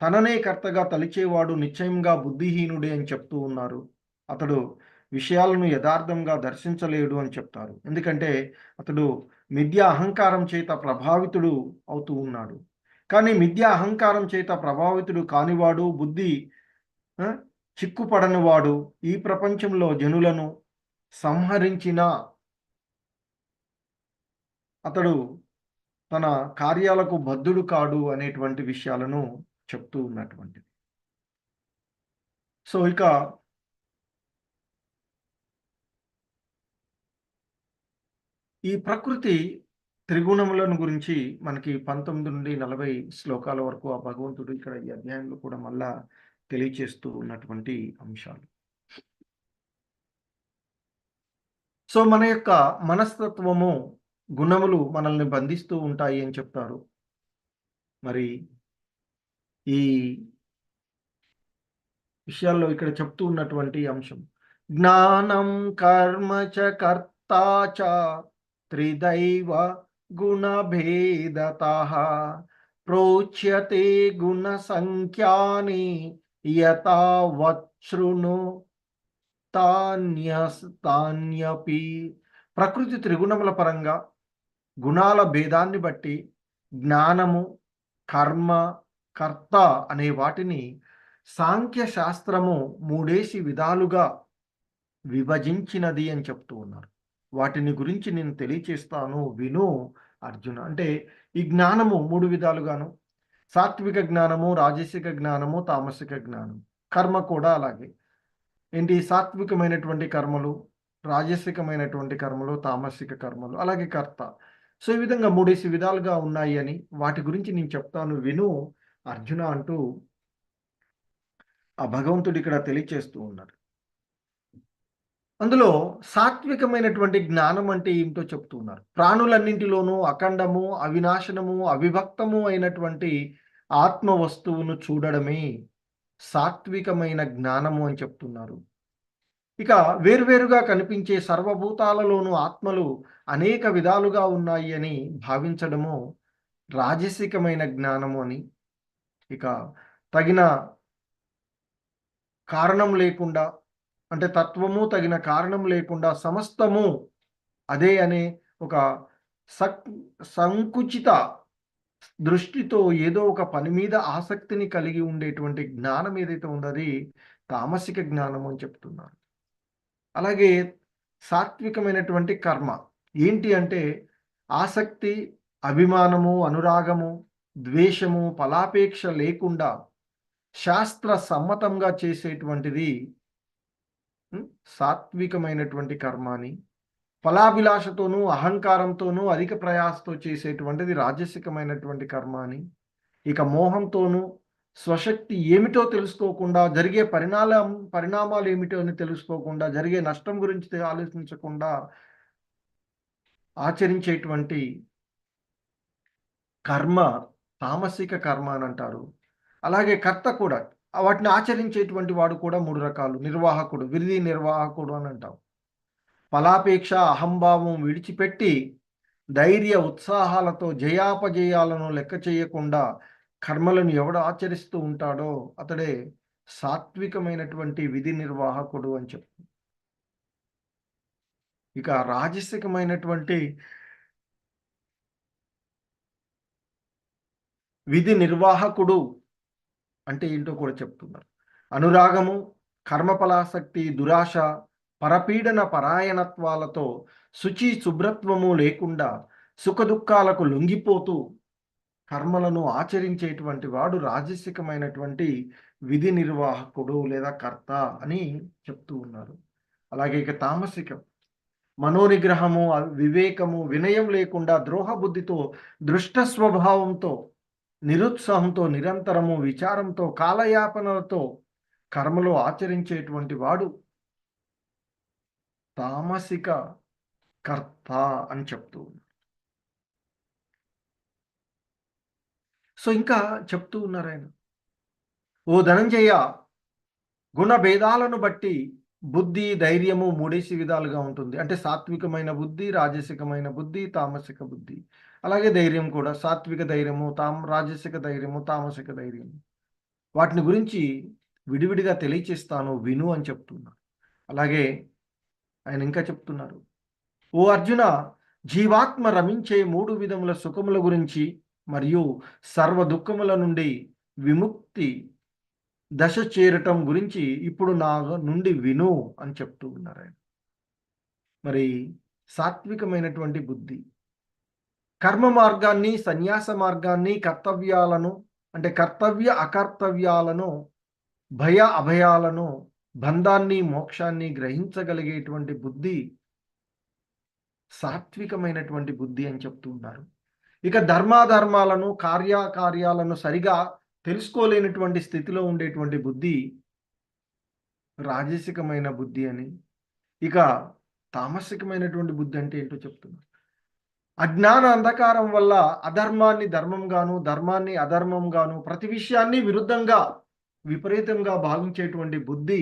తననే కర్తగా తలిచేవాడు నిశ్చయంగా బుద్ధిహీనుడే అని చెప్తూ ఉన్నారు. అతడు విషయాలను యథార్థంగా దర్శించలేడు అని చెప్తారు. ఎందుకంటే అతడు మిథ్యా అహంకారం చేత ప్రభావితుడు అవుతూ ఉన్నాడు. కానీ మిథ్యా అహంకారం చేత ప్రభావితుడు కానివాడు, బుద్ధి చిక్కుపడనివాడు ఈ ప్రపంచంలో జనులను సంహరించిన అతడు తన కార్యాలకు బద్ధుడు కాడు అనేటువంటి విషయాలను చెప్తూ ఉన్నటువంటిది. సో, ఇక ఈ ప్రకృతి త్రిగుణములను గురించి మనకి 19 నుండి 40 శ్లోకాల వరకు ఆ భగవంతుడు ఇక్కడ ఈ అధ్యాయంలో కూడా మళ్ళా తెలియచేస్తూ ఉన్నటువంటి అంశాలు. సో, మన యొక్క మనస్తత్వము, గుణములు మనల్ని బంధిస్తూ ఉంటాయి అని చెప్తారు. మరి ఈ విషయాల్లో ఇక్కడ చెప్తూ ఉన్నటువంటి అంశం జ్ఞానం కర్మ చ కర్తా చ త్రిదైవ గుణభేదతః ప్రోచ్యతే గుణ సంఖ్యాని యథావత్ శృణు తాన్యపి. ప్రకృతి త్రిగుణముల పరంగా గుణాల భేదాన్ని బట్టి జ్ఞానము, కర్మ, కర్త అనే వాటిని సాంఖ్య శాస్త్రము మూడేసి విధాలుగా విభజించినది అని చెప్తూ ఉన్నారు. వాటిని గురించి నేను తెలియచేస్తాను విను అర్జున. అంటే ఈ జ్ఞానము 3 విధాలుగాను, సాత్విక జ్ఞానము, రాజసిక జ్ఞానము, తామసిక జ్ఞానం. కర్మ కూడా అలాగే. ఏంటి సాత్వికమైనటువంటి కర్మలు, రాజసికమైనటువంటి కర్మలు, తామసిక కర్మలు, అలాగే కర్త. సో, ఈ విధంగా 3 విధాలుగా ఉన్నాయి అని వాటి గురించి నేను చెప్తాను విను అర్జున అంటూ ఆ భగవంతుడు ఇక్కడ తెలియచేస్తూ ఉన్నారు. అందులో సాత్వికమైనటువంటి జ్ఞానం అంటే ఏమిటో చెప్తూ ఉన్నారు. ప్రాణులన్నింటిలోనూ అఖండము, అవినాశనము, అవిభక్తము అయినటువంటి ఆత్మ వస్తువును చూడడమే సాత్వికమైన జ్ఞానము అని చెప్తున్నారు. ఇక వేర్వేరుగా కనిపించే సర్వభూతాలలోనూ ఆత్మలు అనేక విధాలుగా ఉన్నాయి అని భావించడము రాజసికమైన జ్ఞానము అని, ఇక తగిన కారణం లేకుండా, అంటే తత్వము తగిన కారణం లేకుండా సమస్తము అదే అనే ఒక సక్ సంకుచిత దృష్టితో ఏదో ఒక పని మీద ఆసక్తిని కలిగి ఉండేటువంటి జ్ఞానం ఏదైతే ఉందో అది తామసిక జ్ఞానం అని చెప్తున్నారు. అలాగే సాత్వికమైనటువంటి కర్మ ఏంటి అంటే ఆసక్తి, అభిమానము, అనురాగము, ద్వేషము, ఫలాపేక్ష లేకుండా శాస్త్ర సమ్మతంగా చేసేటువంటిది సాత్వికమైనటువంటి కర్మ అని, ఫలాభిలాషతోనూ, అహంకారంతోనూ, అధిక ప్రయాసతో చేసేటువంటిది రాజసికమైనటువంటి కర్మ అని, ఇక మోహంతోనూ, స్వశక్తి ఏమిటో తెలుసుకోకుండా, జరిగే పరిణామాలు ఏమిటో అని తెలుసుకోకుండా, జరిగే నష్టం గురించి ఆలోచించకుండా ఆచరించేటువంటి కర్మ తామసిక కర్మ అని అంటారు. అలాగే కర్త కూడా వాటిని ఆచరించేటువంటి వాడు కూడా 3 రకాలు. నిర్వాహకుడు, విధి నిర్వాహకుడు అని అంటాం. ఫలాపేక్ష, అహంభావం విడిచిపెట్టి ధైర్య, ఉత్సాహాలతో జయాపజయాలను లెక్క చేయకుండా కర్మలను ఎవడు ఆచరిస్తూ ఉంటాడో అతడే సాత్వికమైనటువంటి విధి నిర్వాహకుడు అని చెప్పు. ఇక రాజసికమైనటువంటి విధి నిర్వాహకుడు అంటే ఏంటో కూడా చెప్తున్నారు. అనురాగము, కర్మఫలాసక్తి, దురాశ, పరపీడన పరాయణత్వాలతో శుచి శుభ్రత్వము లేకుండా సుఖదుఖాలకు లొంగిపోతూ కర్మలను ఆచరించేటువంటి వాడు రాజసికమైనటువంటి విధి నిర్వాహకుడు లేదా కర్త అని చెప్తూ ఉన్నారు. అలాగే ఇక తామసికం మనోనిగ్రహము, వివేకము, వినయం లేకుండా ద్రోహ బుద్ధితో, దృష్ట స్వభావంతో, నిరుత్సాహంతో, నిరంతరము విచారంతో, కాలయాపనలతో కర్మలు ఆచరించేటువంటి వాడు తామసిక కర్త అని చెప్తూ ఉన్నారు. సో ఇంకా చెప్తూ ఉన్నారు ఆయన, ఓ ధనంజయ, గుణభేదాలను బట్టి బుద్ధి, ధైర్యము 3 విధాలుగా ఉంటుంది. అంటే సాత్వికమైన బుద్ధి, రాజసికమైన బుద్ధి, తామసిక బుద్ధి. అలాగే ధైర్యం కూడా సాత్విక ధైర్యము, రాజసిక ధైర్యము, తామసిక ధైర్యము. వాటిని గురించి విడివిడిగా తెలియచేస్తాను విను అని చెప్తున్నారు. అలాగే ఆయన ఇంకా చెప్తున్నారు, ఓ అర్జున, జీవాత్మ రమించే 3 విధముల సుఖముల గురించి మరియు సర్వ దుఃఖముల నుండి విముక్తి దశ చేరటం గురించి ఇప్పుడు నా నుండి విను అని చెప్తూ ఉన్నారు ఆయన. మరి సాత్వికమైనటువంటి బుద్ధి కర్మ మార్గాన్ని, సన్యాస మార్గాన్ని, కర్తవ్యాలను అంటే కర్తవ్య అకర్తవ్యాలను, భయ అభయాలను, బంధాన్ని, మోక్షాన్ని గ్రహించగలిగేటువంటి బుద్ధి సాత్వికమైనటువంటి బుద్ధి అని చెప్తూ ఉన్నారు. ఇక ధర్మాధర్మాలను, కార్యాకార్యాలను సరిగా తెలుసుకోలేనటువంటి స్థితిలో ఉండేటువంటి బుద్ధి రాజసికమైన బుద్ధి అని, ఇక తామసికమైనటువంటి బుద్ధి అంటే ఏంటో చెప్తున్నారు. అజ్ఞాన అంధకారం వల్ల అధర్మాన్ని ధర్మంగాను, ధర్మాన్ని అధర్మంగాను, ప్రతి విషయాన్ని విరుద్ధంగా, విపరీతంగా భావించేటువంటి బుద్ధి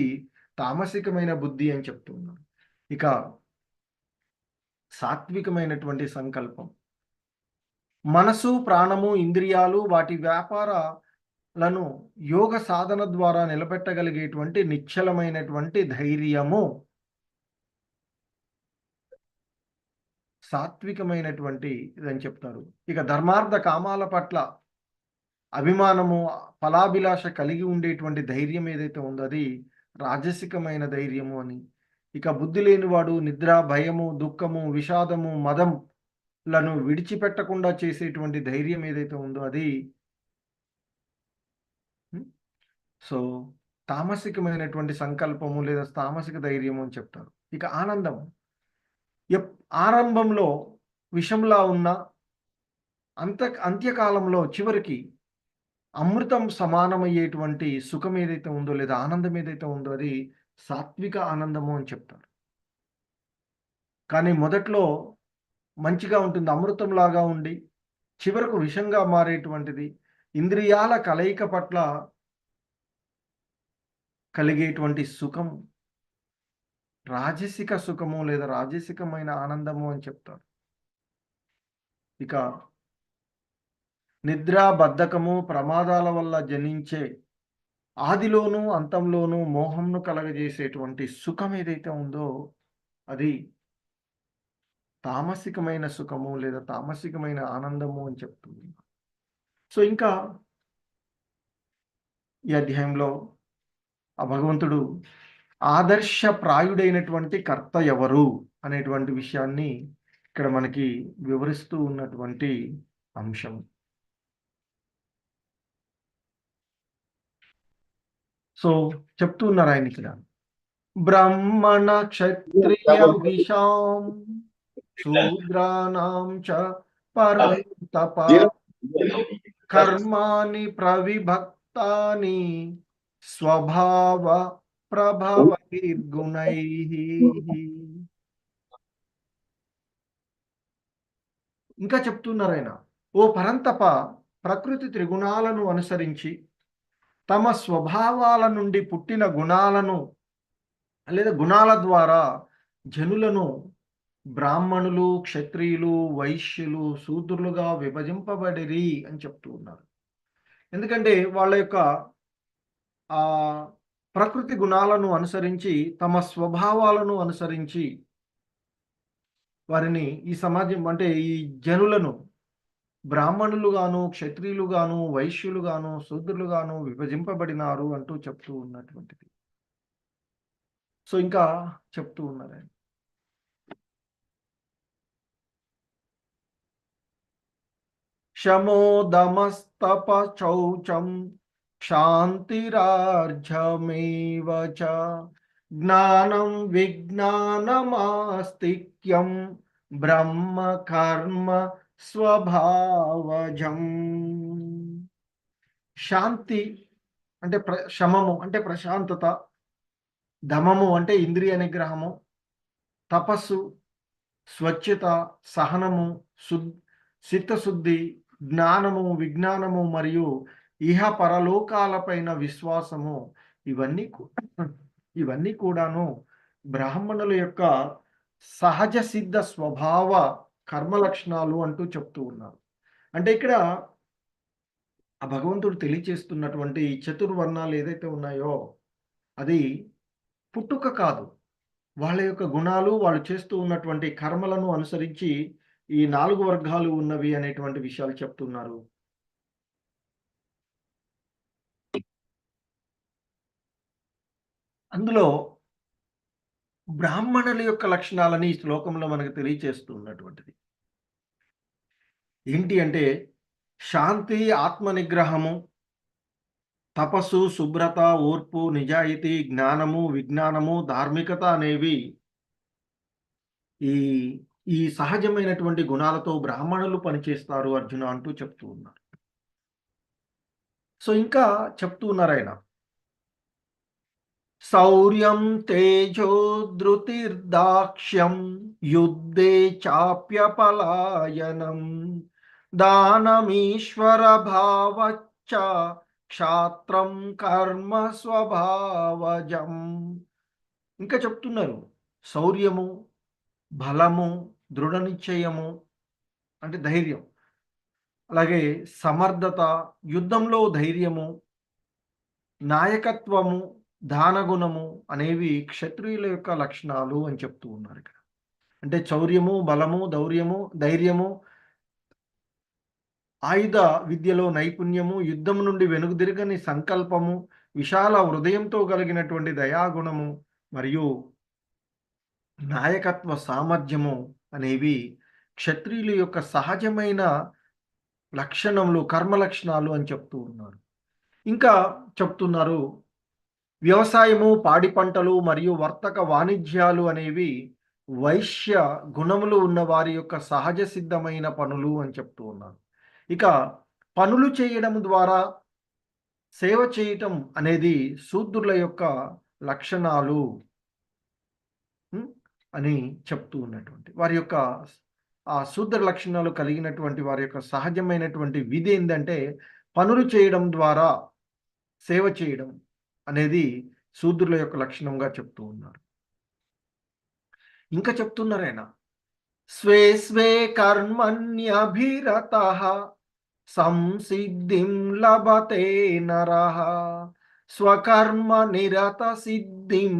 తామసికమైన బుద్ధి అని చెప్తున్నారు. ఇక సాత్వికమైనటువంటి సంకల్పం మనసు, ప్రాణము, ఇంద్రియాలు వాటి వ్యాపారాలను యోగ సాధన ద్వారా నిలబెట్టగలిగేటువంటి నిశ్చలమైనటువంటి ధైర్యము సాత్వికమైనటువంటి ఇదని చెప్తారు. ఇక ధర్మార్థ కామాల పట్ల అభిమానము, ఫలాభిలాష కలిగి ఉండేటువంటి ధైర్యం ఏదైతే ఉందో అది రాజసికమైన ధైర్యము అని. ఇక బుద్ధి లేనివాడు నిద్ర, భయము, దుఃఖము, విషాదము, మదంలను విడిచిపెట్టకుండా చేసేటువంటి ధైర్యం ఏదైతే ఉందో అది సో తామసికమైనటువంటి సంకల్పము లేదా తామసిక ధైర్యము అని చెప్తారు. ఇక ఆనందం ఆరంభంలో విషంలా ఉన్న అంత్యకాలంలో చివరికి అమృతం సమానమయ్యేటువంటి సుఖం ఏదైతే ఉందో లేదా ఆనందం ఏదైతే ఉందో అది సాత్విక ఆనందము అని చెప్తారు. కానీ మొదట్లో మంచిగా ఉంటుంది, అమృతంలాగా ఉండి చివరకు విషంగా మారేటువంటిది ఇంద్రియాల కలయిక పట్ల కలిగేటువంటి సుఖం రాజసిక సుఖము లేదా రాజసికమైన ఆనందము అని చెప్తారు. ఇక నిద్ర, బద్ధకము, ప్రమాదాల వల్ల జనించే ఆదిలోనూ అంతంలోనూ మోహంను కలగజేసేటువంటి సుఖం ఏదైతే ఉందో అది తామసికమైన సుఖము లేదా తామసికమైన ఆనందము అని చెప్తుంది. సో ఇంకా ఈ అధ్యాయంలో ఆ భగవంతుడు ఆదర్శప్రాయుడైనటువంటి కర్త ఎవరు అనేటువంటి విషయాన్ని ఇక్కడ మనకి వివరిస్తూ ఉన్నటువంటి అంశం. సో చెప్తూ ఉన్నారు ఆయన ఇక్కడ, బ్రాహ్మణ క్షత్రియ విషాం శూద్రాణం చ పరంతప కర్మాణి ప్రవిభక్తాని స్వభావ ప్రభవైర్గుణైః. ఇంకా చెప్తున్నారు ఆయన, ఓ పరంతప, ప్రకృతి త్రిగుణాలను అనుసరించి తమ స్వభావాల నుండి పుట్టిన గుణాలను లేదా గుణాల ద్వారా జనులను బ్రాహ్మణులు, క్షత్రియులు, వైశ్యులు, శూద్రులుగా విభజింపబడిరి అని చెప్తూ ఉన్నారు. ఎందుకంటే వాళ్ళ యొక్క ఆ ప్రకృతి గుణాలను అనుసరించి తమ స్వభావాలను అనుసరించి వారిని ఈ సమాజం అంటే ఈ జనులను బ్రాహ్మణులుగాను, క్షత్రియులుగాను, వైశ్యులుగాను, శూద్రులుగాను విభజింపబడినారు అంటూ చెప్తూ ఉన్నటువంటిది. సో ఇంకా చెప్తూ ఉన్నారు ఆయన, శమోదమస్తప చౌచం క్షాంతిరార్జమేవ చ జ్ఞానం విజ్ఞానమాస్తిక్యం బ్రహ్మ కర్మ స్వభావజం. శాంతి అంటే శమము అంటే ప్రశాంతత, దమము అంటే ఇంద్రియ నిగ్రహము, తపస్సు, స్వచ్ఛత, సహనము, చిత్తశుద్ధి, జ్ఞానము, విజ్ఞానము మరియు ఇహ పరలోకాలపైన విశ్వాసము, ఇవన్నీ కూడాను బ్రాహ్మణుల యొక్క సహజ సిద్ధ స్వభావ కర్మ లక్షణాలు అంటూ చెప్తూ ఉన్నారు. అంటే ఇక్కడ ఆ భగవంతుడు తెలియచేస్తున్నటువంటి చతుర్వర్ణాలు ఏదైతే ఉన్నాయో అది పుట్టుక కాదు, వాళ్ళ యొక్క గుణాలు, వాళ్ళు చేస్తూ ఉన్నటువంటి కర్మలను అనుసరించి ఈ 4 వర్గాలు ఉన్నవి అనేటువంటి విషయాలు చెప్తున్నారు. అందులో బ్రాహ్మణుల యొక్క లక్షణాలని ఈ శ్లోకంలో మనకు తెలియచేస్తూ ఉన్నటువంటిది ఏంటి అంటే శాంతి, ఆత్మ నిగ్రహము, తపస్సు, శుభ్రత, ఓర్పు, నిజాయితీ, జ్ఞానము, విజ్ఞానము, ధార్మికత అనేవి ఈ సహజమైనటువంటి గుణాలతో బ్రాహ్మణులు పనిచేస్తారు అర్జున అంటూ చెప్తూ ఉన్నారు. సో ఇంకా చెప్తూ ఉన్నారు ఆయన, శౌర్యం తేజో ధృతిర్దాక్ష్యం యుద్ధే చాప్యపలాయనం దానమీశ్వర భావచ్చ క్షాత్రం కర్మ స్వభావజం. ఇంకా చెప్తున్నారు, శౌర్యము, బలము, దృఢ నిశ్చయము అంటే ధైర్యం, అలాగే సమర్థత, యుద్ధంలో ధైర్యము, నాయకత్వము, దానగుణము అనేవి క్షత్రియుల యొక్క లక్షణాలు అని చెప్తూ ఉన్నారు ఇక్కడ. అంటే చౌర్యము, బలము, ధైర్యము, ఆయుధ విద్యలో నైపుణ్యము, యుద్ధం నుండి వెనుదిరగని సంకల్పము, విశాల హృదయంతో కలిగినటువంటి దయాగుణము మరియు నాయకత్వ సామర్థ్యము అనేవి క్షత్రియుల యొక్క సహజమైన లక్షణములు, కర్మ లక్షణాలు అని చెప్తూ ఉన్నారు. ఇంకా చెప్తున్నారు, వ్యవసాయము, పాడి పంటలు మరియు వర్తక వాణిజ్యాలు అనేవి వైశ్య గుణములు ఉన్న వారి యొక్క సహజ సిద్ధమైన పనులు అని చెప్తూ ఉన్నారు. ఇక పనులు చేయడం ద్వారా సేవ చేయటం అనేది శూద్రుల యొక్క లక్షణాలు అని చెప్తూ ఉన్నటువంటి వారి యొక్క ఆ శూద్ర లక్షణాలు కలిగినటువంటి వారి యొక్క సహజమైనటువంటి విధి ఏంటంటే పనులు చేయడం ద్వారా సేవ చేయడం అనేది శూద్రుల యొక్క లక్షణంగా చెప్తూ ఉన్నారు. ఇంకా చెప్తున్నారు ఆయన, స్వే స్వే కర్మణ్యభిరతః సంసిద్ధిం లభతే నరః స్వకర్మ నిరత సిద్ధిం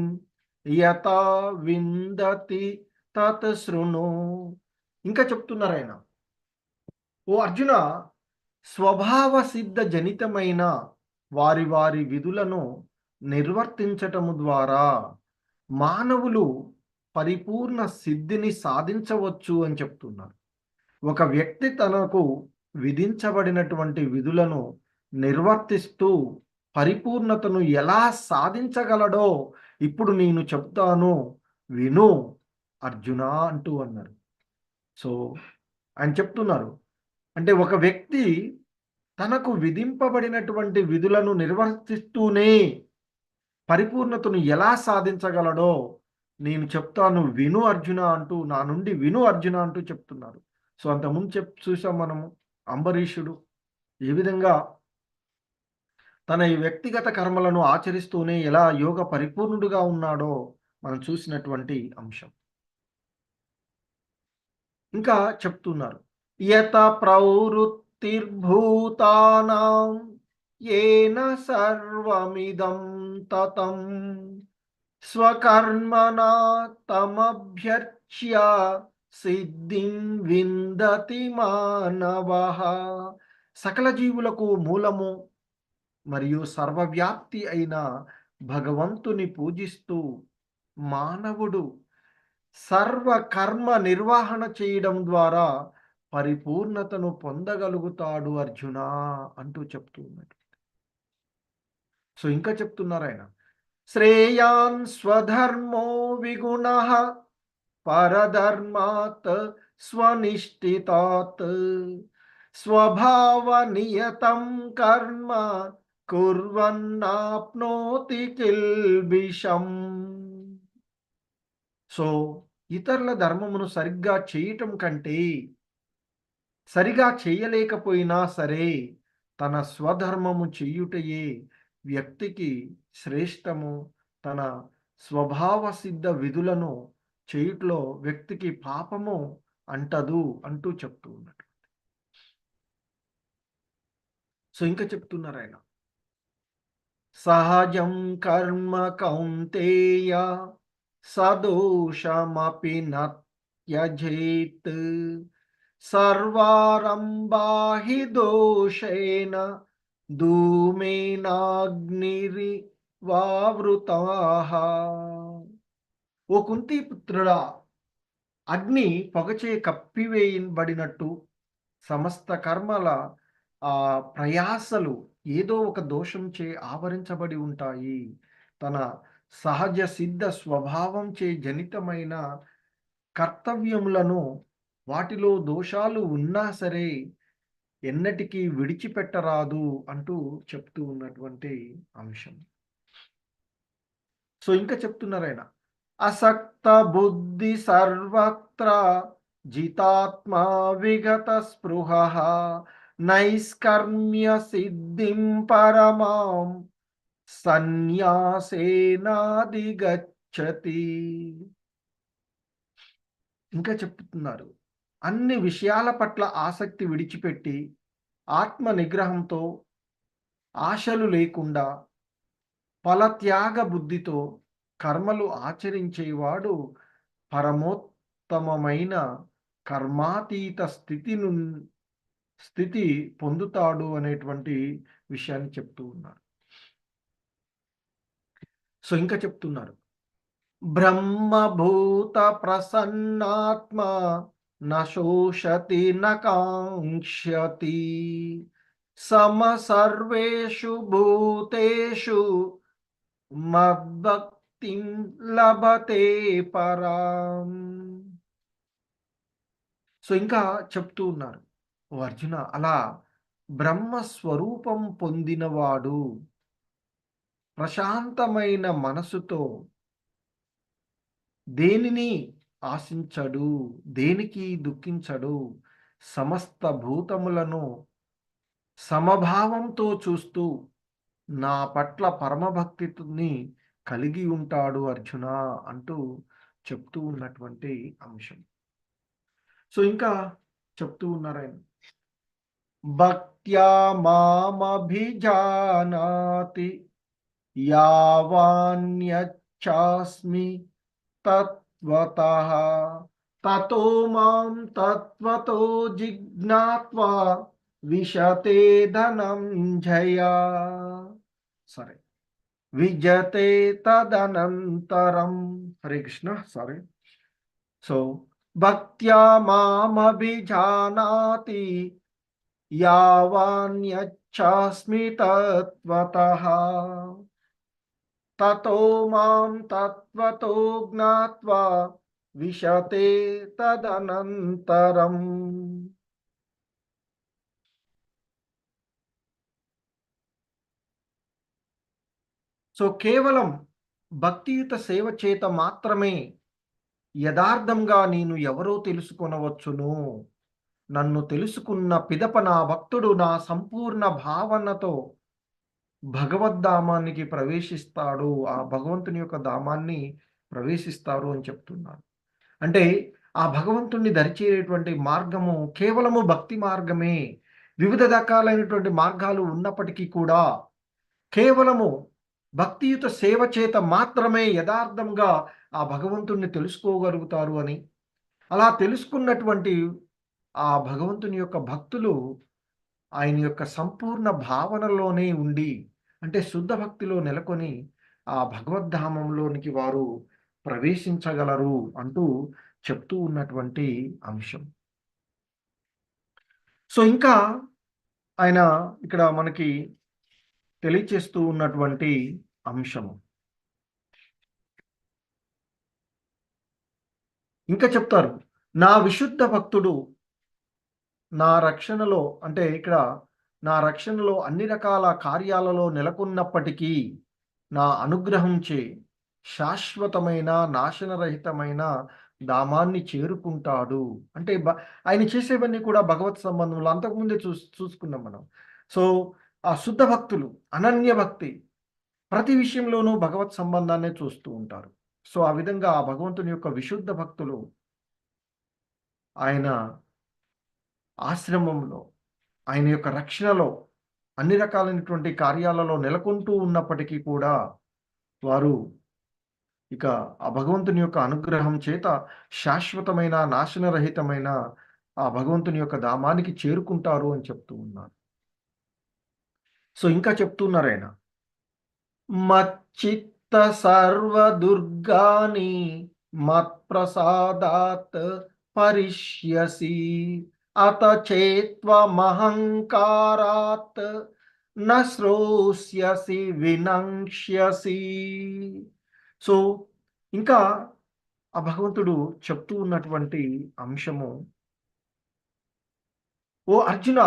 యథా విందతి తత్ శృణు. ఇంకా చెప్తున్నారు ఆయన, ఓ అర్జున, స్వభావ సిద్ధ జనితమైన వారి వారి విధులను నిర్వర్తించటము ద్వారా మానవులు పరిపూర్ణ సిద్ధిని సాధించవచ్చు అని చెప్తున్నారు. ఒక వ్యక్తి తనకు విధించబడినటువంటి విధులను నిర్వర్తిస్తూ పరిపూర్ణతను ఎలా సాధించగలడో ఇప్పుడు నేను చెప్తాను, విను అర్జున అంటూ అన్నారు. సో ఆయన చెప్తున్నారు, అంటే ఒక వ్యక్తి తనకు విధింపబడినటువంటి విధులను నిర్వర్తిస్తూనే పరిపూర్ణతను ఎలా సాధించగలడో నేను చెప్తాను, విను అర్జున అంటూ, నా నుండి విను అర్జున అంటూ చెప్తున్నారు. సో అంతకుముందు చూసాం మనము, అంబరీషుడు ఏ విధంగా తన ఈ వ్యక్తిగత కర్మలను ఆచరిస్తూనే ఎలా యోగ పరిపూర్ణుడుగా ఉన్నాడో మనం చూసినటువంటి అంశం. ఇంకా చెప్తున్నారు, యత ప్రవృత్తిర్భూతానాం ఏన సర్వమిదం తతం స్వకర్మణా తమభ్యర్చ్య సిద్ధిం విందతి మానవః. సకల జీవులకు మూలము మరియు సర్వవ్యాప్తి అయిన భగవంతుని పూజిస్తూ మానవుడు సర్వకర్మ నిర్వహణ చేయడం ద్వారా పరిపూర్ణతను పొందగలుగుతాడు అర్జున అంటూ చెప్తూ ఉన్నాడు. సో ఇంకా చెప్తున్నారు ఆయన, శ్రేయాన్ స్వధర్మో విగుణః పరధర్మాత్ స్వనిష్ఠితాత్ స్వభావనియతం కర్మ కుర్వన్నాప్నోతి కిల్బిషం. సో ఇతరుల ధర్మమును సరిగ్గా చేయటం కంటే, సరిగా చేయలేకపోయినా సరే తన స్వధర్మము చేయుటయే వ్యక్తికి శ్రేష్టము. తన స్వభావ సిద్ధ విధులను చేయుట్లో వ్యక్తికి పాపము అంటదు అంటూ చెప్తూ ఉన్నట్టు. సో ఇంకా చెప్తున్నారు ఆయన, సహజం కర్మ కౌంతేయ సదోషమపి నత్యజేత్ సర్వారంభా హి దోషేన ధూమేనాగ్నిరి వావృతాః. ఓ కుంతీపుత్రుడా, అగ్ని పొగచే కప్పివేయబడినట్టు సమస్త కర్మల ప్రయాసలు ఏదో ఒక దోషం చే ఆవరించబడి ఉంటాయి. తన సహజ సిద్ధ స్వభావం చే జనితమైన కర్తవ్యములను వాటిలో దోషాలు ఉన్నా సరే ఎన్నటికీ విడిచిపెట్టరాదు అంటూ చెప్తూ ఉన్నటువంటి అంశం. సో ఇంకా చెప్తున్నారు ఆయన, అసక్త బుద్ధి సర్వత్ర జితాత్మా విగత స్పృహః నైష్కర్మ్య సిద్ధిం పరమాం సన్యాసేనాధిగచ్చతి. ఇంకా చెప్తున్నారు, అన్ని విషయాల పట్ల ఆసక్తి విడిచిపెట్టి ఆత్మ నిగ్రహంతో ఆశలు లేకుండా ఫలత్యాగ బుద్ధితో కర్మలు ఆచరించేవాడు పరమోత్తమ ఉత్తమమైన కర్మాతీత స్థితి పొందుతాడు అనేటువంటి విషయాన్ని చెప్తూ ఉన్నారు. సో ఇంకా చెప్తున్నారు, బ్రహ్మభూత ప్రసన్నాత్మ నశోషతి నకాంక్షతి సమ సర్వేషు భూతేషు మద్భక్తిం లభతే పరాం. సో ఇంకా చెప్తూ ఉన్నారు, ఓ అర్జున, అలా బ్రహ్మస్వరూపం పొందినవాడు ప్రశాంతమైన మనసుతో దేనిని ఆశించడు, దేనికి దుఃఖించడు, సమస్త భూతములను సమభావంతో చూస్తూ నా పట్ల పరమభక్తిని కలిగి ఉంటాడు అర్జున అంటూ చెప్తూ ఉన్నటువంటి అంశం. సో ఇంకా చెప్తూ ఉన్నారు ఆయన, భక్త్యా మామభిజానాతి యావాన్యచ్చాస్మి తత్వతః తతో మాం తత్వతో జిజ్ఞాత్వా విశతే ధనంజయ. సరే, విజతే తదనంతరం. హరే కృష్ణ. సారీ. సో భక్త్యా మామభిజానాతి యావాన్యచ్చాస్మి తత్వతః తతో మాం తత్వతో జ్ఞాత్వా విశతే తదనంతరం. సో కేవలం భక్తియుత సేవ చేత మాత్రమే యథార్థంగా నేను ఎవరో తెలుసుకొనవచ్చును. నన్ను తెలుసుకున్న పిదప నా భక్తుడు నా సంపూర్ణ భావనతో భగవద్ధామానికి ప్రవేశిస్తాడు, ఆ భగవంతుని యొక్క ధామాన్ని ప్రవేశిస్తారు అని చెప్తున్నారు. అంటే ఆ భగవంతుణ్ణి దరిచేరేటువంటి మార్గము కేవలము భక్తి మార్గమే. వివిధ రకాలైనటువంటి మార్గాలు ఉన్నప్పటికీ కూడా కేవలము భక్తియుత సేవ చేత మాత్రమే యథార్థంగా ఆ భగవంతుణ్ణి తెలుసుకోగలుగుతారు అని, అలా తెలుసుకున్నటువంటి ఆ భగవంతుని యొక్క భక్తులు ఆయన యొక్క సంపూర్ణ భావనలోనే ఉండి, అంటే శుద్ధ భక్తిలో నెలకొని ఆ భగవద్ధామంలోనికి వారు ప్రవేశించగలరు అంటూ చెప్తూ ఉన్నటువంటి అంశం. సో ఇంకా ఆయన ఇక్కడ మనకి తెలియచేస్తూ ఉన్నటువంటి అంశము ఇంకా చెప్తారు, నా విశుద్ధ భక్తుడు నా రక్షణలో, అంటే ఇక్కడ నా రక్షణలో అన్ని రకాల కార్యాలలో నెలకొన్నప్పటికీ నా అనుగ్రహంచే శాశ్వతమైన నాశనరహితమైన ధామాన్ని చేరుకుంటాడు. అంటే ఆయన చేసేవన్నీ కూడా భగవత్ సంబంధంలో అంతకుముందే చూసుకున్నాం మనం. సో ఆ శుద్ధ భక్తులు అనన్య భక్తి ప్రతి విషయంలోనూ భగవత్ సంబంధాన్నే చూస్తూ ఉంటారు. సో ఆ విధంగా ఆ భగవంతుని యొక్క విశుద్ధ భక్తులు ఆయన ఆశ్రమంలో, ఆయన యొక్క రక్షణలో అన్ని రకాలైనటువంటి కార్యాలలో నెలకొంటూ ఉన్నప్పటికీ కూడా వారు ఇక ఆ భగవంతుని యొక్క అనుగ్రహం చేత శాశ్వతమైన నాశనరహితమైన ఆ భగవంతుని యొక్క ధామానికి చేరుకుంటారు అని చెప్తూ ఉన్నారు. సో ఇంకా చెప్తున్నారు ఆయన, మచ్చిత్త సర్వదుర్గాని మత్ప్రసాదాత్ పరిష్యసి అత చేత్వమహంకారాత్ న శ్రోష్యసి వినంక్ష్యసి. సో ఇంకా ఆ భగవంతుడు చెప్తూ ఉన్నటువంటి అంశము, ఓ అర్జున,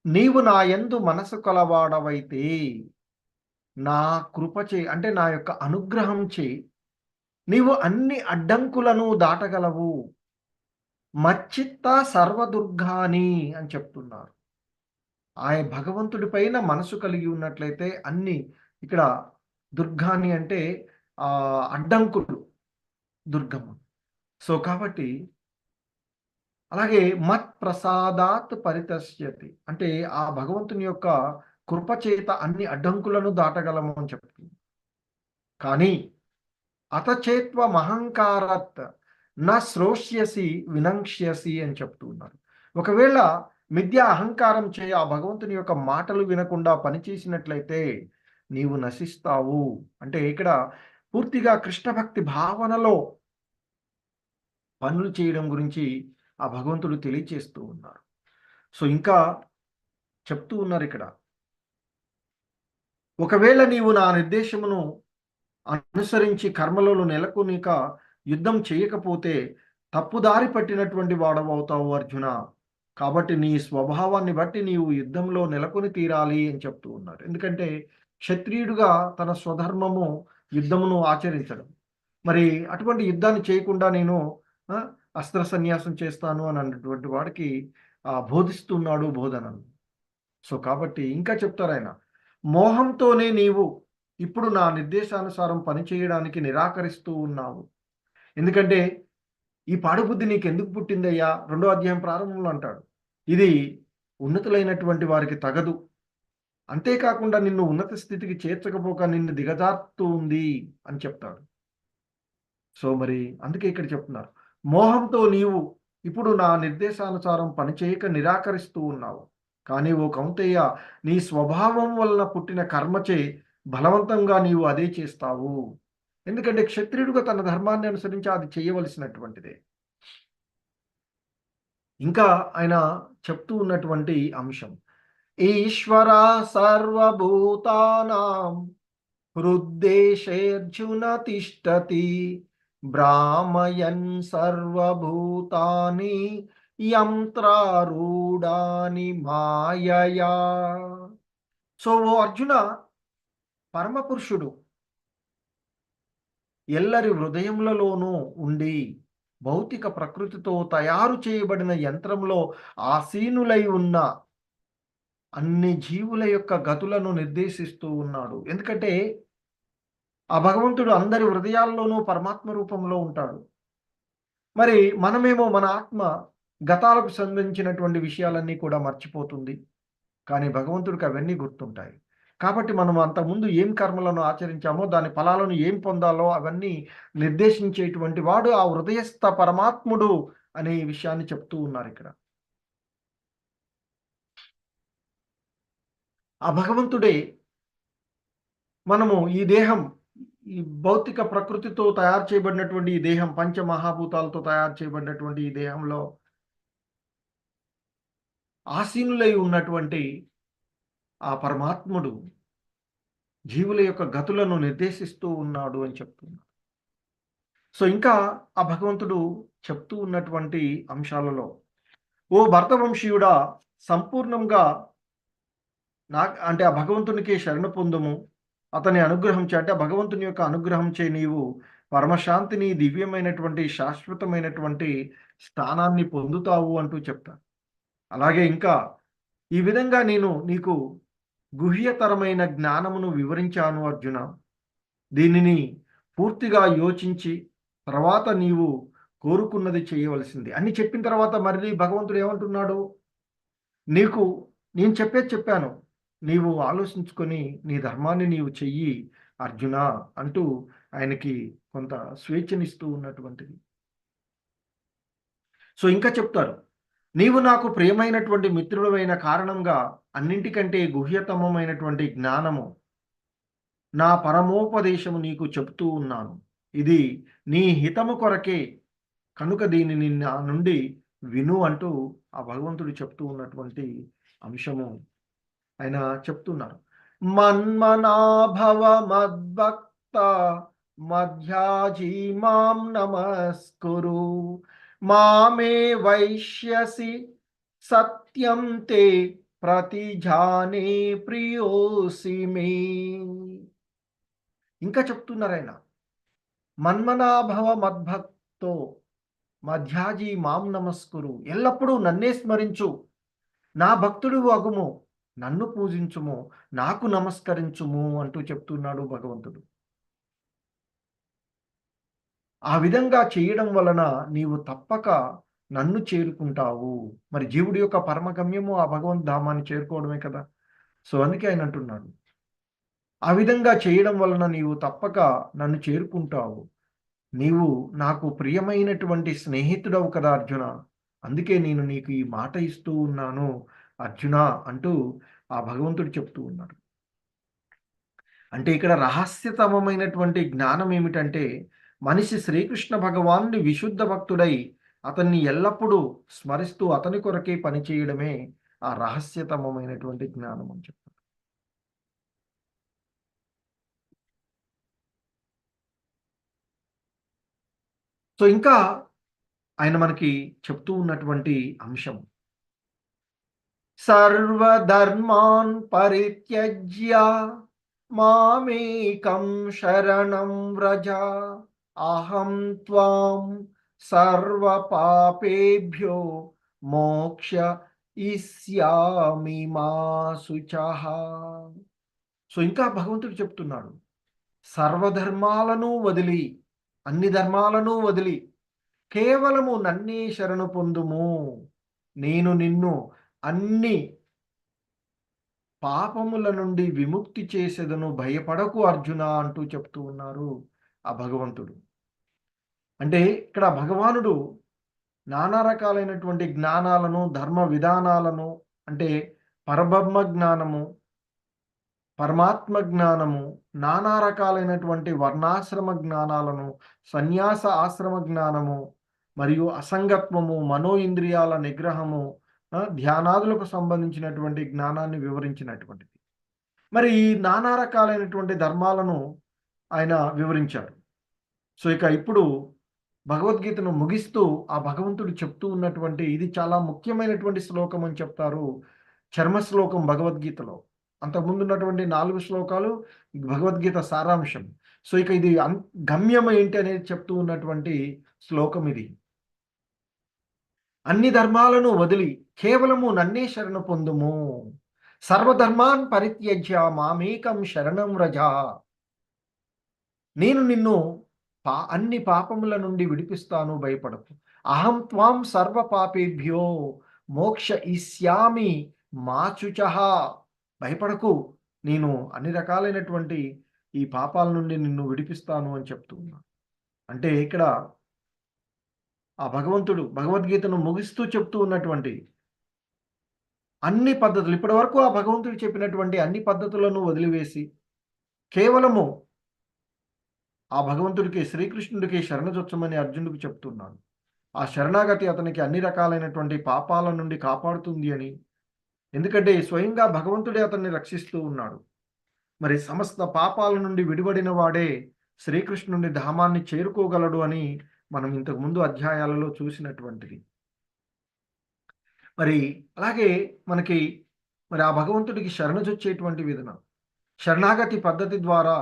నీవు నా యందు మనసు కలవాడవైతే నా కృపచే, అంటే నా యొక్క అనుగ్రహం చే నీవు అన్ని అడ్డంకులను దాటగలవు. మచ్చిత్త సర్వదుర్గాని అని చెప్తున్నారు. ఆయన భగవంతుడి పైన మనసు కలిగి ఉన్నట్లయితే అన్ని, ఇక్కడ దుర్గాని అంటే అడ్డంకులు, దుర్గము. సో కాబట్టి అలాగే మత్ ప్రసాదాత్ పరితస్యతి, అంటే ఆ భగవంతుని యొక్క కృపచేత అన్ని అడ్డంకులను దాటగలము అని చెప్తుంది. కానీ అతచేత్వ మహంకారత్, నా శ్రోష్యసి వినంక్ష్యసి అని చెప్తూ ఉన్నారు. ఒకవేళ మిథ్యా అహంకారం చే ఆ భగవంతుని యొక్క మాటలు వినకుండా పనిచేసినట్లయితే నీవు నశిస్తావు. అంటే ఇక్కడ పూర్తిగా కృష్ణ భక్తి భావనలో పనులు చేయడం గురించి ఆ భగవంతుడు తెలియచేస్తూ ఉన్నారు. సో ఇంకా చెప్తూ ఉన్నారు ఇక్కడ, ఒకవేళ నీవు నా నిర్దేశమును అనుసరించి కర్మలలో నెలకొనిక యుద్ధం చేయకపోతే తప్పుదారి పట్టినటువంటి వాడవవుతావు అర్జున. కాబట్టి నీ స్వభావాన్ని బట్టి నీవు యుద్ధంలో నెలకొని తీరాలి అని చెప్తూ ఉన్నారు. ఎందుకంటే క్షత్రియుడుగా తన స్వధర్మము యుద్ధమును ఆచరించడం. మరి అటువంటి యుద్ధాన్ని చేయకుండా నేను అస్త్ర సన్యాసం చేస్తాను అని అన్నటువంటి వాడికి బోధిస్తున్నాడు బోధనను. సో కాబట్టి ఇంకా చెప్తారు ఆయన, మోహంతోనే నీవు ఇప్పుడు నా నిర్దేశానుసారం పనిచేయడానికి నిరాకరిస్తూ ఉన్నావు. ఎందుకంటే ఈ పాడుబుద్ధి నీకు ఎందుకు పుట్టిందయ్యా? 2వ అధ్యాయం ప్రారంభంలో అంటాడు, ఇది ఉన్నతులైనటువంటి వారికి తగదు, అంతేకాకుండా నిన్ను ఉన్నత స్థితికి చేర్చకపోక నిన్ను దిగజారుతూ ఉంది అని చెప్తాడు. సో మరి అందుకే ఇక్కడ చెప్తున్నారు, మోహంతో నీవు ఇప్పుడు నా నిర్దేశానుసారం పనిచేయక నిరాకరిస్తూ ఉన్నావు. కానీ ఓ కౌంతేయ, నీ స్వభావం వలన పుట్టిన కర్మచే బలవంతంగా నీవు అదే చేస్తావు. ఎందుకంటే క్షత్రియుడుగా తన ధర్మాన్ని అనుసరించి అది చేయవలసినటువంటిదే. ఇంకా ఆయన చెప్తూ ఉన్నటువంటి అంశం, ఈశ్వర సర్వభూతానాం హృద్దేశేర్జున తిష్టతి భ్రామయన్ సర్వభూతాని యంత్రారూఢాని మాయయా. సో ఓ అర్జున, పరమపురుషుడు ఎల్లరి హృదయములలోనూ ఉండి భౌతిక ప్రకృతితో తయారు చేయబడిన యంత్రంలో ఆసీనులై ఉన్న అన్ని జీవుల యొక్క గతులను నిర్దేశిస్తూ ఉన్నాడు. ఎందుకంటే ఆ భగవంతుడు అందరి హృదయాల్లోనూ పరమాత్మ రూపంలో ఉంటాడు. మరి మనమేమో మన ఆత్మ గతాలకు సంబంధించినటువంటి విషయాలన్నీ కూడా మర్చిపోతుంది. కానీ భగవంతుడికి అవన్నీ గుర్తుంటాయి. కాబట్టి మనం అంతకుముందు ఏం కర్మలను ఆచరించామో దాని ఫలాలను ఏం పొందాలో అవన్నీ నిర్దేశించేటువంటి వాడు ఆ హృదయస్థ పరమాత్ముడు అనే విషయాన్ని చెప్తూ ఉన్నారు ఇక్కడ. ఆ భగవంతుడే మనము ఈ దేహం, ఈ భౌతిక ప్రకృతితో తయారు చేయబడినటువంటి ఈ దేహం, పంచమహాభూతాలతో తయారు చేయబడినటువంటి ఈ దేహంలో ఆసీనులై ఉన్నటువంటి ఆ పరమాత్ముడు జీవుల యొక్క గతులను నిర్దేశిస్తూ ఉన్నాడు అని చెప్తున్నారు. సో ఇంకా ఆ భగవంతుడు చెప్తూ ఉన్నటువంటి అంశాలలో, ఓ భరతవంశీయుడా, సంపూర్ణంగా అంటే ఆ భగవంతునికి శరణు పొందుము, అతని అనుగ్రహం చే, అంటే భగవంతుని యొక్క అనుగ్రహం చే నీవు పరమశాంతిని, దివ్యమైనటువంటి శాశ్వతమైనటువంటి స్థానాన్ని పొందుతావు అంటూ చెప్తాను. అలాగే ఇంకా ఈ విధంగా నేను నీకు గుహ్యతరమైన జ్ఞానమును వివరించాను అర్జున. దీనిని పూర్తిగా యోచించి తర్వాత నీవు కోరుకున్నది చేయవలసింది అని చెప్పిన తర్వాత మళ్ళీ భగవంతుడు ఏమంటున్నాడు, నీకు నేను చెప్పాను, నీవు ఆలోచించుకొని నీ ధర్మాన్ని నీవు చెయ్యి అర్జున అంటూ ఆయనకి కొంత స్వేచ్ఛనిస్తూ ఉన్నటువంటిది. సో ఇంకా చెప్తారు, నీవు నాకు ప్రియమైనటువంటి మిత్రుడైన కారణంగా అన్నింటికంటే గుహ్యతమమైనటువంటి జ్ఞానము, నా పరమోపదేశము నీకు చెప్తూ ఉన్నాను. ఇది నీ హితము కొరకే, కనుక దీనిని నా నుండి విను అంటూ ఆ భగవంతుడు చెప్తూ ఉన్నటువంటి అంశము ఆయన చెప్తున్నారు. మన్మనాభవ మద్భక్త మధ్యాజీ మాం నమస్కురు మామే వైష్యసి సత్యం తే ప్రతిజానే ప్రియోసి మే. ఇంకా చెప్తున్నారు ఆయన, మన్మనాభవ మద్భక్తో మధ్యాజీ మాం నమస్కురు, ఎల్లప్పుడూ నన్నే స్మరించు, నా భక్తుడు అగుము, నన్ను పూజించుము, నాకు నమస్కరించుము అంటూ చెప్తున్నాడు భగవంతుడు. ఆ విధంగా చేయడం వలన నీవు తప్పక నన్ను చేరుకుంటావు. మరి జీవుడి యొక్క పరమగమ్యము ఆ భగవంతు ధామాన్ని చేరుకోవడమే కదా. సో అందుకే ఆయన అంటున్నాడు, ఆ విధంగా చేయడం వలన నీవు తప్పక నన్ను చేరుకుంటావు. నీవు నాకు ప్రియమైనటువంటి స్నేహితుడవు కదా అర్జున. అందుకే నేను నీకు ఈ మాట ఇస్తూ ఉన్నాను అర్జున అంటూ ఆ భగవంతుడు చెప్తూ ఉన్నాడు. అంటే ఇక్కడ రహస్యతమమైనటువంటి జ్ఞానం ఏమిటంటే, మనిషి శ్రీకృష్ణ భగవానుడి విశుద్ధ భక్తుడై అతన్ని ఎల్లప్పుడూ స్మరిస్తూ అతని కొరకే పనిచేయడమే ఆ రహస్యతమమైనటువంటి జ్ఞానం అని చెప్తారు. సో, ఇంకా ఆయన మనకి చెప్తూ ఉన్నటువంటి అంశం, సర్వధర్మాన్ పరిత్యజ్య మామేకం శరణం వ్రజ అహం త్వాం సర్వపాపేభ్యో మోక్ష ఇస్యామి మా శుచః. సో ఇంకా భగవంతుడు చెప్తున్నాడు, సర్వధర్మాలను వదిలి, అన్ని ధర్మాలను వదిలి కేవలము నన్నే శరణు పొందుము, నేను నిన్ను అన్ని పాపముల నుండి విముక్తి చేసేదను, భయపడకు అర్జున అంటూ చెప్తూ ఉన్నారు ఆ భగవంతుడు. అంటే ఇక్కడ భగవానుడు నానా రకాలైనటువంటి జ్ఞానాలను, ధర్మ విధానాలను, అంటే పరబ్రహ్మ జ్ఞానము, పరమాత్మ జ్ఞానము, నానా రకాలైనటువంటి వర్ణాశ్రమ జ్ఞానాలను, సన్యాస ఆశ్రమ జ్ఞానము, మరియు అసంగత్వము, మనో ఇంద్రియాల నిగ్రహము, ధ్యానాదులకు సంబంధించినటువంటి జ్ఞానాన్ని వివరించినటువంటిది. మరి ఈ నానా రకాలైనటువంటి ధర్మాలను ఆయన వివరించారు. సో ఇక ఇప్పుడు భగవద్గీతను ముగిస్తూ ఆ భగవంతుడు చెప్తూ ఉన్నటువంటి, ఇది చాలా ముఖ్యమైనటువంటి శ్లోకం అని చెప్తారు, చర్మ శ్లోకం భగవద్గీతలో. అంతకుముందు ఉన్నటువంటి 4 శ్లోకాలు భగవద్గీత సారాంశం. సో ఇక ఇది గమ్యం ఏంటి అనేది చెప్తూ ఉన్నటువంటి శ్లోకం ఇది. అన్ని ధర్మాలను వదిలి కేవలము నన్నే శరణు పొందుము, సర్వధర్మాన్ పరిత్యజ్య మామేకం శరణం వ్రజ. నేను నిన్ను అన్ని పాపముల నుండి విడిపిస్తాను, భయపడకు. అహం త్వాం సర్వ పాపేభ్యో మోక్ష ఇస్యామి మా శుచః. భయపడకు, నేను అన్ని రకాలైనటువంటి ఈ పాపాల నుండి నిన్ను విడిపిస్తాను అని చెప్తూ ఉన్నాను. అంటే ఇక్కడ ఆ భగవంతుడు భగవద్గీతను ముగిస్తూ చెప్తూ ఉన్నటువంటి అన్ని పద్ధతులు, ఇప్పటి వరకు ఆ భగవంతుడు చెప్పినటువంటి అన్ని పద్ధతులను వదిలివేసి కేవలము ఆ భగవంతుడికి, శ్రీకృష్ణుడికి శరణజొచ్చమని అర్జునుడికి చెప్తున్నాడు. ఆ శరణాగతి అతనికి అన్ని రకాలైనటువంటి పాపాల నుండి కాపాడుతుంది అని. ఎందుకంటే స్వయంగా భగవంతుడే అతన్ని రక్షిస్తూ ఉన్నాడు. మరి సమస్త పాపాల నుండి విడిపడిన వాడే శ్రీకృష్ణుని ధామాన్ని చేరుకోగలడు అని మనం ఇంతకు ముందు అధ్యాయాలలో చూసినటువంటిది. మరి అలాగే మనకి మరి ఆ భగవంతుడికి శరణజొచ్చేటువంటి విధానం, శరణాగతి పద్ధతి ద్వారా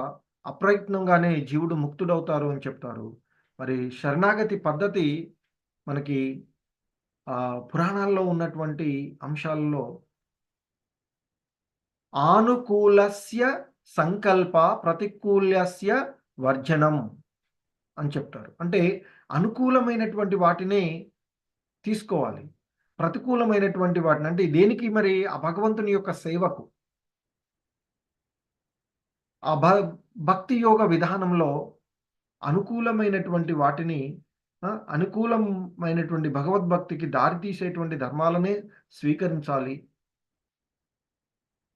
అప్రయత్నంగానే జీవుడు ముక్తుడవుతారు అని చెప్తారు. మరి శరణాగతి పద్ధతి మనకి పురాణాల్లో ఉన్నటువంటి అంశాలలో ఆనుకూలస్య సంకల్ప ప్రతికూల్యస్య వర్జనం అని చెప్తారు. అంటే అనుకూలమైనటువంటి వాటినే తీసుకోవాలి, ప్రతికూలమైనటువంటి వాటిని అంటే దేనికి, మరి ఆ భగవంతుని యొక్క సేవకు, ఆ భక్తి యోగ విధానంలో అనుకూలమైనటువంటి వాటిని, అనుకూలమైనటువంటి భగవద్భక్తికి దారితీసేటువంటి ధర్మాలనే స్వీకరించాలి.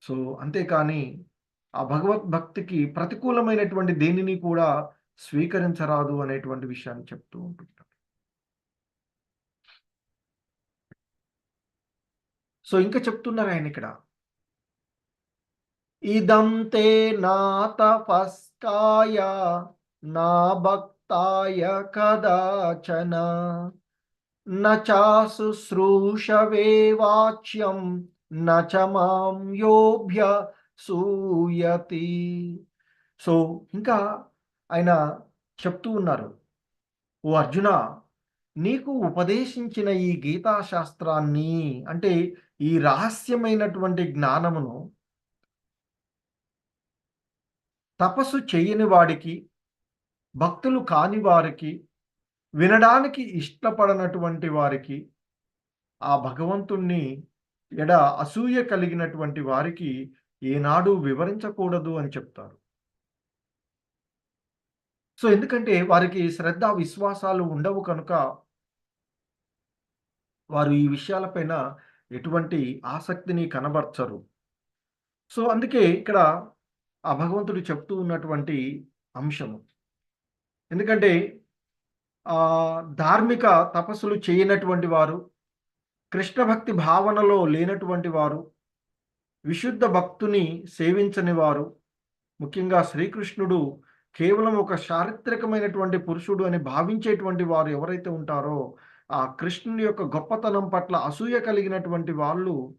సో అంతేకాని ఆ భగవద్భక్తికి ప్రతికూలమైనటువంటి దేనిని కూడా స్వీకరించరాదు అనేటువంటి విషయాన్ని చెప్తూ ఉంటుంటారు. సో ఇంకా చెప్తున్నారు ఆయన ఇక్కడ, ఇదం తే నా తపస్కాయ నా భక్తాయ కదాచన న చాశుశ్రూషవే వాచ్యం న చ మాం యోభ్య సూయతి. సో ఇంకా ఆయన చెప్తూ ఉన్నారు, ఓ అర్జున, నీకు ఉపదేశించిన ఈ గీతా శాస్త్రాన్ని, అంటే ఈ రహస్యమైనటువంటి జ్ఞానమును తపస్సు చేయని వాడికి, భక్తులు కాని వారికి, వినడానికి ఇష్టపడనటువంటి వారికి, ఆ భగవంతుణ్ణి ఎడ అసూయ కలిగినటువంటి వారికి ఏనాడు వివరించకూడదు అని చెప్తారు. సో, ఎందుకంటే వారికి శ్రద్ధ, విశ్వాసాలు ఉండవు కనుక వారు ఈ విషయాలపైన ఎటువంటి ఆసక్తిని కనబరచరు. సో, అందుకే ఇక్కడ ఆ భగవంతుడు చెప్తూ ఉన్నటువంటి అంశము. ఎందుకంటే ధార్మిక తపస్సులు చేయనటువంటి వారు, కృష్ణ భక్తి భావనలో లేనటువంటి వారు, విశుద్ధ భక్తుని సేవించని వారు, ముఖ్యంగా శ్రీకృష్ణుడు కేవలం ఒక చారిత్రకమైనటువంటి పురుషుడు అని భావించేటువంటి వారు ఎవరైతే ఉంటారో, ఆ కృష్ణుని యొక్క గొప్పతనం పట్ల అసూయ కలిగినటువంటి వాళ్ళు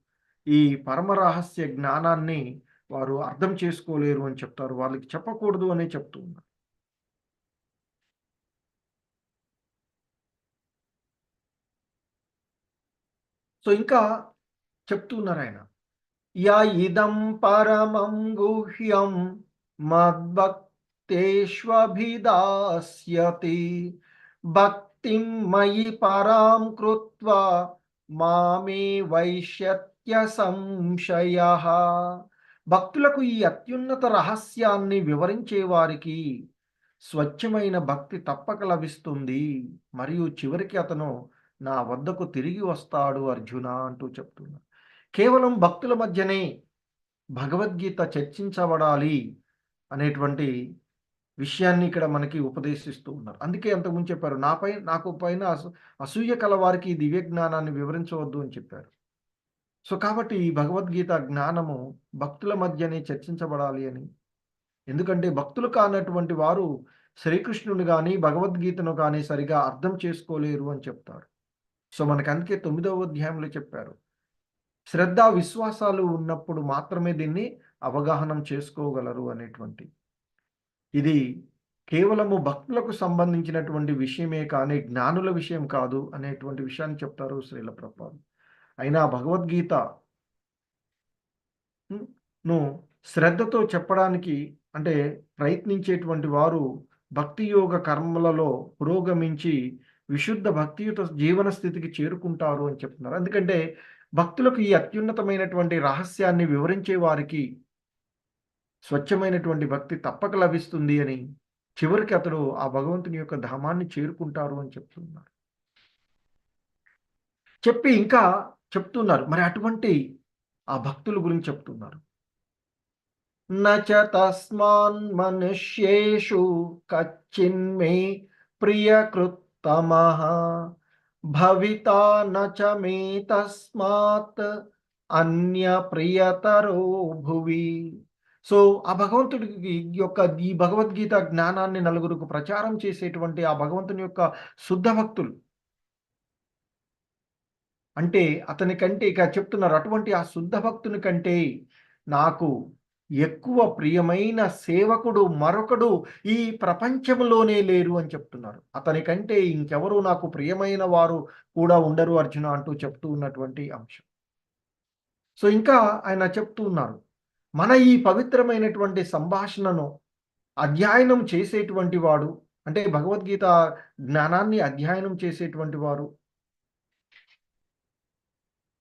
ఈ పరమ రహస్య జ్ఞానాన్ని వారు అర్థం చేసుకోలేరు అని చెప్తారు. వాళ్ళకి చెప్పకూడదు అనే చెప్తూ ఉన్నారు. సో, ఇంకా చెప్తూ ఉన్నారాయన. ఇదం పరమం గుహ్యం మద్భక్తేష్వభిదాస్యతి భక్తిం మయి పరాం కృత్వా మామే వైష్యత్య సంశయః. భక్తులకు ఈ అత్యున్నత రహస్యాన్ని వివరించే వారికి స్వచ్ఛమైన భక్తి తప్పక లభిస్తుంది. మరియు చివరికి అతను నా వద్దకు తిరిగి వస్తాడు అర్జున అంటూ చెప్తున్నారు. కేవలం భక్తుల మధ్యనే భగవద్గీత చర్చించబడాలి అనేటువంటి విషయాన్ని ఇక్కడ మనకి ఉపదేశిస్తూ ఉన్నారు. అందుకే అంతకుముందు చెప్పారు. నాకు పైన అసూయ కలవారికి ఈ దివ్య జ్ఞానాన్ని వివరించవద్దు అని చెప్పారు. సో, కాబట్టి ఈ భగవద్గీత జ్ఞానము భక్తుల మధ్యనే చర్చించబడాలి అని. ఎందుకంటే భక్తులు కానటువంటి వారు శ్రీకృష్ణుని గాని, భగవద్గీతను గాని సరిగా అర్థం చేసుకోలేరు అని చెప్తారు. సో, మనకు అందుకే 9వ అధ్యాయంలో చెప్పారు. శ్రద్ధ, విశ్వాసాలు ఉన్నప్పుడు మాత్రమే దీన్ని అవగాహనం చేసుకోగలరు అనేటువంటి. ఇది కేవలము భక్తులకు సంబంధించినటువంటి విషయమే కానీ జ్ఞానుల విషయం కాదు అనేటువంటి విషయాన్ని చెప్తారు శ్రీల ప్రభుపాదులు. అయినా భగవద్గీత ను శ్రద్ధతో చెప్పడానికి అంటే ప్రయత్నించేటువంటి వారు భక్తి యోగ కర్మలలో పురోగమించి విశుద్ధ భక్తియుత జీవన స్థితికి చేరుకుంటారు అని చెప్తున్నారు. ఎందుకంటే భక్తులకు ఈ అత్యున్నతమైనటువంటి రహస్యాన్ని వివరించే వారికి స్వచ్ఛమైనటువంటి భక్తి తప్పక లభిస్తుంది అని, చివరికి అతడు ఆ భగవంతుని యొక్క ధామాన్ని చేరుకుంటారు అని చెప్తున్నారు. చెప్పి ఇంకా చెప్తున్నారు. మరి అటువంటి ఆ భక్తుల గురించి చెప్తున్నారు. నచ తస్మాన్ మనుష్యేషు కచ్చిన్మే ప్రియకృత్తమః భవితా నచ మే తస్మాత్ అన్య ప్రియతరో భువి. సో, ఆ భగవంతుడికి యొక్క ఈ భగవద్గీత జ్ఞానాన్ని నలుగురికి ప్రచారం చేసేటువంటి ఆ భగవంతుని యొక్క శుద్ధ భక్తులు. అంటే అతని కంటే ఇక చెప్తున్నారు. అటువంటి ఆ శుద్ధ భక్తుని కంటే నాకు ఎక్కువ ప్రియమైన సేవకుడు మరొకడు ఈ ప్రపంచంలోనే లేరు అని చెప్తున్నారు. అతని కంటే ఇంకెవరు నాకు ప్రియమైన వారు కూడా ఉండరు అర్జున అంటూ చెప్తూ ఉన్నటువంటి అంశం. సో, ఇంకా ఆయన చెప్తూ ఉన్నారు. మన ఈ పవిత్రమైనటువంటి సంభాషణను అధ్యయనం చేసేటువంటి వాడు అంటే భగవద్గీత జ్ఞానాన్ని అధ్యయనం చేసేటువంటి వారు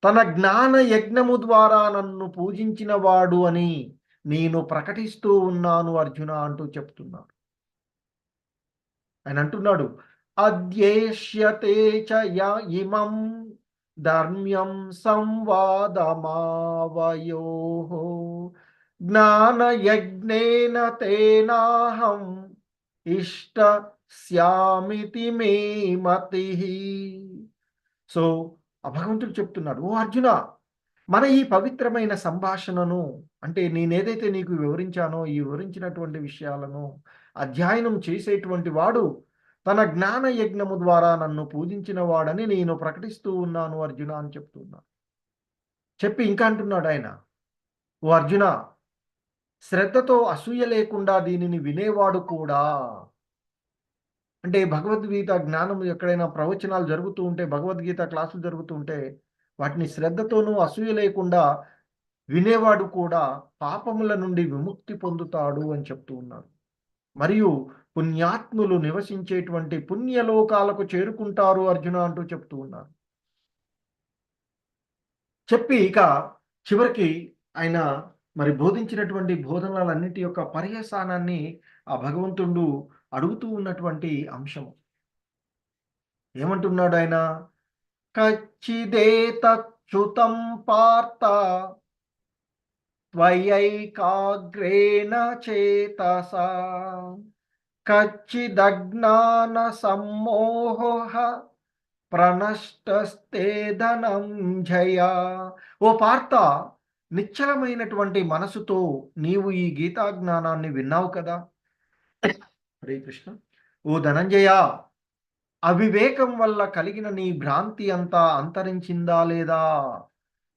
తన జ్ఞాన యజ్ఞము ద్వారా నన్ను పూజించిన వాడు అని నేను ప్రకటిస్తూ ఉన్నాను అర్జున అంటూ చెప్తున్నాడు. ఆయన అంటున్నాడు, అద్యేష్యతే చ ఇమం ధర్మ్యం సంవాదమావయోః జ్ఞానయజ్ఞేన తేనాహం ఇష్టస్యామితి మే మతిః. సో, ఆ భగవంతుడు చెప్తున్నాడు, ఓ అర్జున, మన ఈ పవిత్రమైన సంభాషణను అంటే నేనేదైతే నీకు వివరించానో ఈ వివరించినటువంటి విషయాలను అధ్యయనం చేసేటువంటి వాడు తన జ్ఞాన యజ్ఞము ద్వారా నన్ను పూజించిన వాడని నేను ప్రకటిస్తూ ఉన్నాను అర్జున అని చెప్తున్నా. చెప్పి ఇంకా అంటున్నాడు ఆయన, ఓ అర్జున, శ్రద్ధతో అసూయ లేకుండా దీనిని వినేవాడు కూడా అంటే భగవద్గీత జ్ఞానం ఎక్కడైనా ప్రవచనాలు జరుగుతూ ఉంటే, భగవద్గీత క్లాసులు జరుగుతూ ఉంటే, వాటిని శ్రద్ధతోనూ అసూయ లేకుండా వినేవాడు కూడా పాపముల నుండి విముక్తి పొందుతాడు అని చెప్తూ ఉన్నారు. మరియు పుణ్యాత్ములు నివసించేటువంటి పుణ్యలోకాలకు చేరుకుంటారు అర్జున అంటూ చెప్తూ ఉన్నారు. చెప్పి ఇక చివరికి ఆయన మరి బోధించినటువంటి బోధనలన్నిటి యొక్క పర్యవసానాన్ని ఆ భగవంతుడు అడుగుతూ ఉన్నటువంటి అంశము. ఏమంటున్నాడు ఆయన? కచ్చిదేతచ్యుతం పార్థ త్వయైకాగ్రేణ చేతసా కచ్చిదజ్ఞాన సమ్మోహః ప్రణష్టస్తే ధనంజయ. ఓ పార్థ, నిశ్చలమైనటువంటి మనసుతో నీవు ఈ గీతా జ్ఞానాన్ని విన్నావు కదా. హరే కృష్ణ. ఓ ధనంజయ, అవివేకం వల్ల కలిగిన నీ భ్రాంతి అంతా అంతరించిందా లేదా?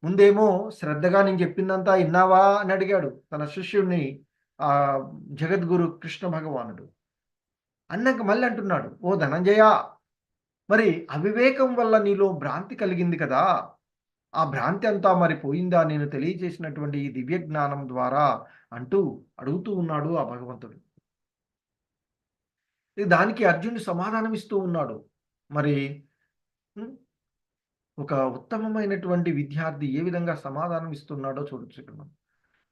ముందేమో శ్రద్ధగా నేను చెప్పిందంతా విన్నావా అని అడిగాడు తన శిష్యుడిని ఆ జగద్గురు కృష్ణ భగవానుడు. అన్నాక మళ్ళీ అంటున్నాడు, ఓ ధనంజయ, మరి అవివేకం వల్ల నీలో భ్రాంతి కలిగింది కదా, ఆ భ్రాంతి అంతా మరి పోయిందా నేను తెలియజేసినటువంటి ఈ దివ్య జ్ఞానం ద్వారా అంటూ అడుగుతూ ఉన్నాడు ఆ భగవంతుడు. దానికి అర్జునుడు సమాధానం ఇస్తూ ఉన్నాడు. మరి ఉం, ఒక ఉత్తమమైనటువంటి విద్యార్థి ఏ విధంగా సమాధానం ఇస్తున్నాడో చూడొచ్చు ఇక్కడ మనం.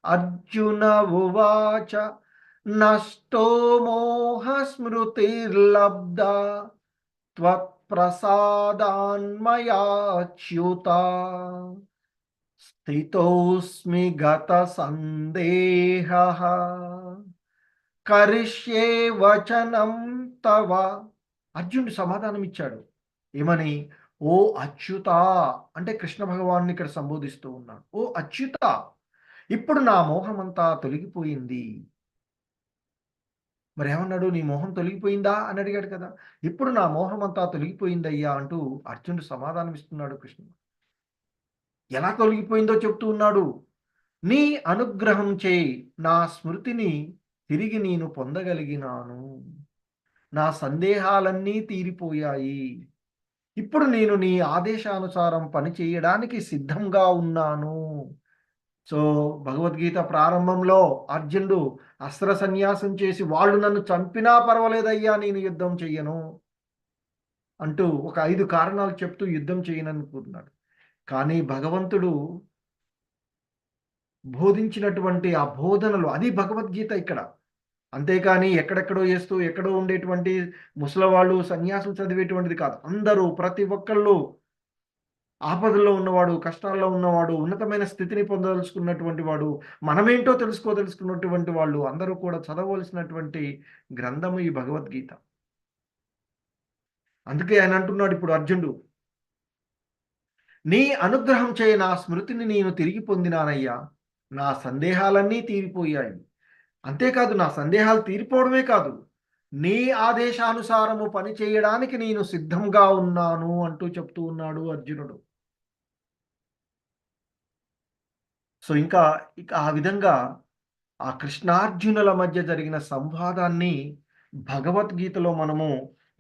అర్జున ఉవాచ నష్టో మోహ స్మృతిర్లబ్ధ త్వత్ప్రసాదాన్మయాచ్యుత స్థితోస్మి గత సందేహః కరిష్యే వచనం తవ. అర్జునుడు సమాధానం ఇచ్చాడు. ఏమని? ఓ అచ్యుత, అంటే కృష్ణ భగవాన్ని ఇక్కడ సంబోధిస్తూ ఉన్నాడు. ఓ అచ్యుత, ఇప్పుడు నా మోహమంతా తొలగిపోయింది. మరి ఏమన్నాడు? నీ మోహం తొలగిపోయిందా అని అడిగాడు కదా. ఇప్పుడు నా మోహమంతా తొలగిపోయిందయ్యా అంటూ అర్జునుడు సమాధానం ఇస్తున్నాడు కృష్ణుడు. ఎలా తొలగిపోయిందో చెప్తూ ఉన్నాడు. నీ అనుగ్రహం చేయి నా స్మృతిని తిరిగి నేను పొందగలిగినాను. నా సందేహాలన్నీ తీరిపోయాయి. ఇప్పుడు నేను నీ ఆదేశానుసారం పని చేయడానికి సిద్ధంగా ఉన్నాను. సో భగవద్గీత ప్రారంభంలో అర్జునుడు అస్త్ర సన్యాసం చేసి వాళ్ళు నన్ను చంపినా పర్వాలేదయ్యా నేను యుద్ధం చెయ్యను అంటూ ఒక 5 కారణాలు చెప్తూ యుద్ధం చేయననుకున్నాడు. కానీ భగవంతుడు బోధించినటువంటి ఆ బోధనలు, అది భగవద్గీత ఇక్కడ. అంతేకాని ఎక్కడెక్కడో చేస్తూ ఎక్కడో ఉండేటువంటి ముసలవాళ్ళు సన్యాసులు చదివేటువంటిది కాదు. అందరూ ప్రతి ఒక్కళ్ళు ఆపదల్లో ఉన్నవాడు, కష్టాల్లో ఉన్నవాడు, ఉన్నతమైన స్థితిని పొందదలుచుకున్నటువంటి వాడు, మనమేంటో తెలుసుకోదలుచుకున్నటువంటి వాళ్ళు అందరూ కూడా చదవవలసినటువంటి గ్రంథము ఈ భగవద్గీత. అందుకే ఆయన అంటున్నాడు ఇప్పుడు అర్జునుడు, నీ అనుగ్రహం చేయ నా స్మృతిని నేను తిరిగి పొందినానయ్యా. నా సందేహాలన్నీ తీరిపోయాయి. అంతేకాదు, నా సందేహాలు తీరిపోవడమే కాదు, నీ ఆదేశానుసారము పని చేయడానికి నేను సిద్ధంగా ఉన్నాను అంటూ చెప్తూ ఉన్నాడు అర్జునుడు. సో ఇక ఆ విధంగా ఆ కృష్ణార్జునుల మధ్య జరిగిన సంవాదాన్ని భగవద్గీతలో మనము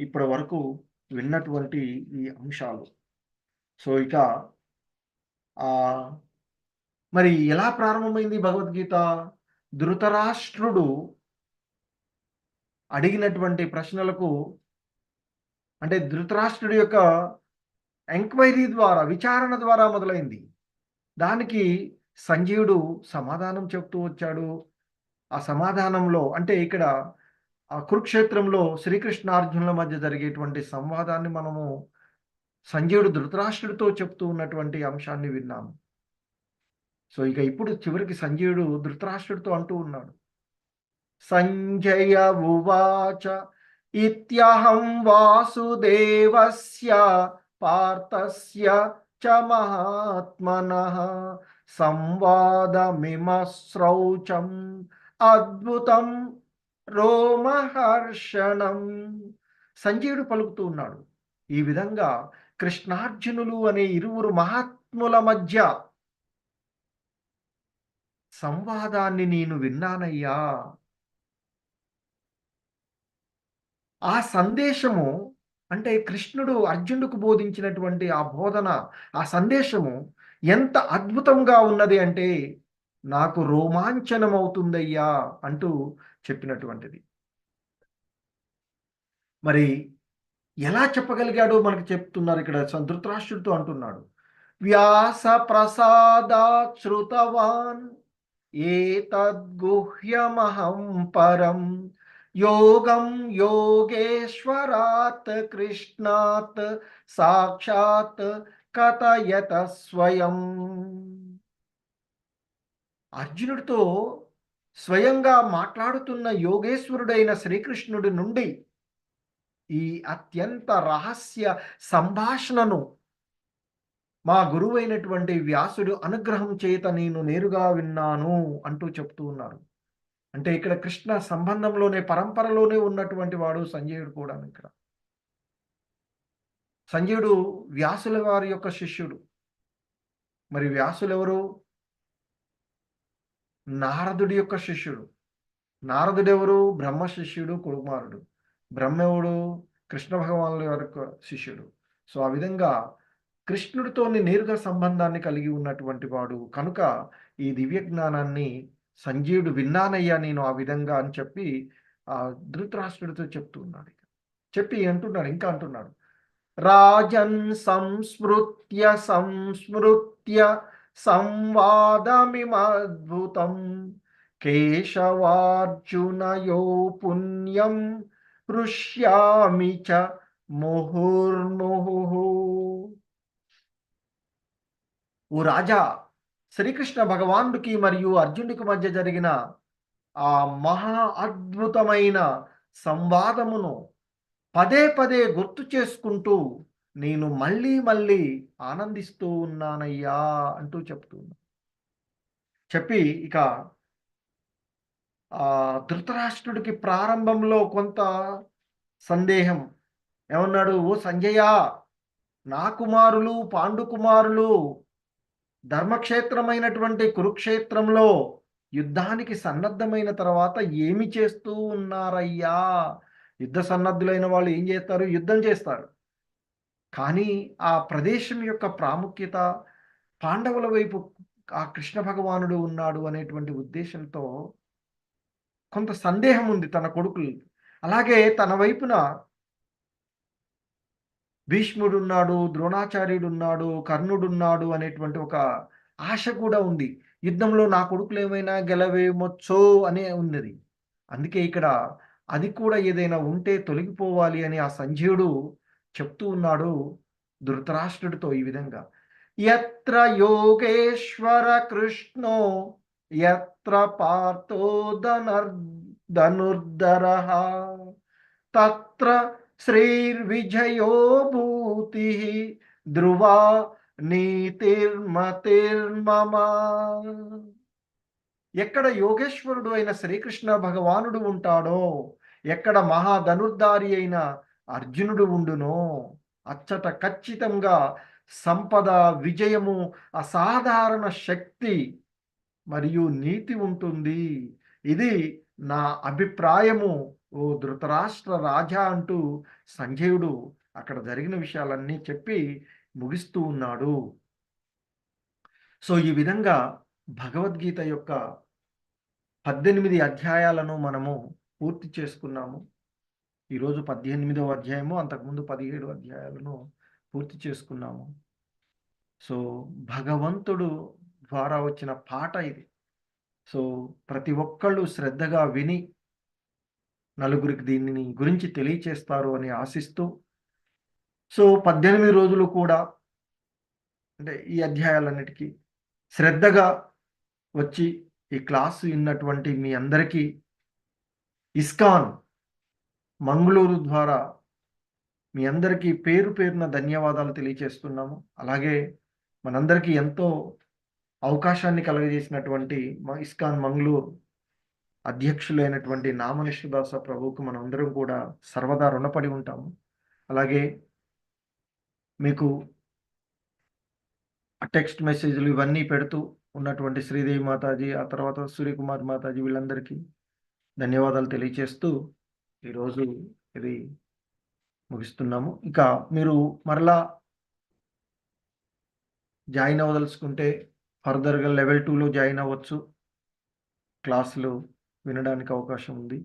ఇప్పటి వరకు విన్నటువంటి ఈ అంశాలు. సో ఇక ఆ మరి ఎలా ప్రారంభమైంది భగవద్గీత? ధృతరాష్ట్రుడు అడిగినటువంటి ప్రశ్నలకు, అంటే ధృతరాష్ట్రుడి యొక్క ఎంక్వైరీ ద్వారా, విచారణ ద్వారా మొదలైంది. దానికి సంజీవుడు సమాధానం చెప్తూ వచ్చాడు. ఆ సమాధానంలో అంటే ఇక్కడ ఆ కురుక్షేత్రంలో శ్రీకృష్ణార్జునుల మధ్య జరిగేటువంటి సంవాదాన్ని మనము సంజయుడు ధృతరాష్ట్రుడితో చెప్తూ ఉన్నటువంటి అంశాన్ని విన్నాము. సో ఇక ఇప్పుడు చివరికి సంజయుడు ధృతరాష్ట్రుడితో అంటూ ఉన్నాడు. సంజయ ఉవాచ ఇత్యహం వాసుదేవస్య పార్థస్య చ మహాత్మనః సంవాదమిమశ్రౌచం అద్భుతం రోమహర్షణం. సంజయుడు పలుకుతూ ఉన్నాడు, ఈ విధంగా కృష్ణార్జునులు అనే ఇరువురు మహాత్ముల మధ్య సంవాదాన్ని నేను విన్నానయ్యా. ఆ సందేశము, అంటే కృష్ణుడు అర్జునుడికి బోధించినటువంటి ఆ బోధన, ఆ సందేశము ఎంత అద్భుతంగా ఉన్నది అంటే నాకు రోమాంచనం అవుతుందయ్యా అంటూ చెప్పినటువంటిది. మరి ఎలా చెప్పగలిగాడో మనకు చెప్తున్నారు ఇక్కడ. ధృతరాష్ట్రుడితో అంటున్నాడు, వ్యాస ప్రసాదాత్ శ్రుతవాన్ ఏతద్గుహ్యమహం పరం యోగం యోగేశ్వరాత్ కృష్ణాత్ సాక్షాత్ కథయత స్వయం. అర్జునుడితో స్వయంగా మాట్లాడుతున్న యోగేశ్వరుడైన శ్రీకృష్ణుడి నుండి ఈ అత్యంత రహస్య సంభాషణను మా గురువైనటువంటి వ్యాసుడు అనుగ్రహం చేత నేను నేరుగా విన్నాను అంటూ చెప్తూ ఉన్నారు. అంటే ఇక్కడ కృష్ణ సంబంధంలోనే, పరంపరలోనే ఉన్నటువంటి వాడు సంజయుడు కూడా. ఇక్కడ సంజయుడు వ్యాసుల వారి యొక్క శిష్యుడు. మరి వ్యాసులు ఎవరు? నారదుడి యొక్క శిష్యుడు. నారదుడు ఎవరు? బ్రహ్మ శిష్యుడు, కుమారుడు. బ్రహ్మవుడు కృష్ణ భగవానుల యొక్క శిష్యుడు. సో ఆ విధంగా కృష్ణుడితోని నేరుగా సంబంధాన్ని కలిగి ఉన్నటువంటి వాడు కనుక ఈ దివ్య జ్ఞానాన్ని సంజయుడు విన్నానయ్యా నేను ఆ విధంగా అని చెప్పి ఆ ధృతరాష్ట్రుడితో చెప్తూ ఉన్నాడు. చెప్పి అంటున్నాడు, ఇంకా అంటున్నాడు, రాజన్ సంస్మృత్య సంస్మృత్య సంవాదమిమద్భుతం కేశవార్జునయో పుణ్యం హృష్యామి చ ముహుర్ముహు. ఓ రాజా, శ్రీకృష్ణ భగవానుడికి మరియు అర్జునుడికి మధ్య జరిగిన ఆ మహా అద్భుతమైన సంవాదమును పదే పదే గుర్తు చేసుకుంటూ నేను మళ్ళీ మళ్ళీ ఆనందిస్తూ ఉన్నానయ్యా అంటూ చెప్తున్నా. చెప్పి ఇక ధృతరాష్ట్రుడికి ప్రారంభంలో కొంత సందేహం. ఏమన్నాడు? ఓ సంజయ, నా కుమారులు పాండు కుమారులు ధర్మక్షేత్రమైనటువంటి కురుక్షేత్రంలో యుద్ధానికి సన్నద్ధమైన తర్వాత ఏమి చేస్తూ ఉన్నారయ్యా? యుద్ధ సన్నద్ధులైన వాళ్ళు ఏం చేస్తారు? యుద్ధం చేస్తారు. కానీ ఆ ప్రదేశం యొక్క ప్రాముఖ్యత, పాండవుల వైపు ఆ కృష్ణ భగవానుడు ఉన్నాడు అనేటువంటి ఉద్దేశంతో కొంత సందేహం ఉంది తన కొడుకులు. అలాగే తన వైపున భీష్ముడున్నాడు, ద్రోణాచార్యుడున్నాడు, కర్ణుడున్నాడు అనేటువంటి ఒక ఆశ కూడా ఉంది. యుద్ధంలో నా కొడుకులు ఏమైనా గెలవేయమొచ్చో అనే ఉన్నది. అందుకే ఇక్కడ అది కూడా ఏదైనా ఉంటే తొలగిపోవాలి అని ఆ సంజయుడు చెప్తూ ఉన్నాడు ధృతరాష్ట్రుడితో ఈ విధంగా, యత్ర యోగేశ్వర కృష్ణో యత్ర పార్థో ధనుర్ధరః తత్ర శ్రీర్విజయో భూతి ధ్రువా నీతిర్మతిర్మమ. ఎక్కడ యోగేశ్వరుడు అయిన శ్రీకృష్ణ భగవానుడు ఉంటాడో, ఎక్కడ మహాధనుర్ధారి అయిన అర్జునుడు ఉండునో, అచ్చట ఖచ్చితంగా సంపద, విజయము, అసాధారణ శక్తి మరియు నీతి ఉంటుంది. ఇది నా అభిప్రాయము ఓ ధృతరాష్ట్ర రాజా అంటూ సంజయుడు అక్కడ జరిగిన విషయాలన్నీ చెప్పి ముగిస్తూ ఉన్నాడు. సో ఈ విధంగా భగవద్గీత యొక్క 18 అధ్యాయాలను మనము పూర్తి చేసుకున్నాము. ఈరోజు 18వ అధ్యాయము, అంతకుముందు 17 అధ్యాయాలను పూర్తి చేసుకున్నాము. సో భగవంతుడు ద్వారా వచ్చిన పాట ఇది. సో ప్రతి ఒక్కళ్ళు శ్రద్ధగా విని నలుగురికి దీనిని గురించి తెలియచేస్తారు అని ఆశిస్తూ, సో 18 రోజులు కూడా అంటే ఈ అధ్యాయాలన్నిటికీ శ్రద్ధగా వచ్చి ఈ క్లాసు విన్నటువంటి మీ అందరికీ ఇస్కాన్ మంగళూరు ద్వారా మీ అందరికీ పేరు పేరున ధన్యవాదాలు తెలియచేస్తున్నాము. అలాగే మనందరికీ ఎంతో అవకాశాన్ని కలుగజేసినటువంటి మా ఇస్కాన్ మంగళూరు అధ్యక్షులైనటువంటి నామనిష్ఠదాస ప్రభువుకు మనందరం కూడా సర్వదా రుణపడి ఉంటాము. అలాగే మీకు టెక్స్ట్ మెసేజ్లు ఇవన్నీ పెడుతూ ఉన్నటువంటి శ్రీదేవి మాతాజీ, ఆ తర్వాత సూర్యకుమార్ మాతాజీ, వీళ్ళందరికీ ధన్యవాదాలు తెలియచేస్తూ ఈరోజు ఇది ముగిస్తున్నాము. ఇక మీరు మరలా జాయిన్ అవ్వదలుచుకుంటే ఫర్దర్గా లెవెల్ 2లో జాయిన్ అవ్వచ్చు. క్లాసులు వినడానికి అవకాశం ఉంది.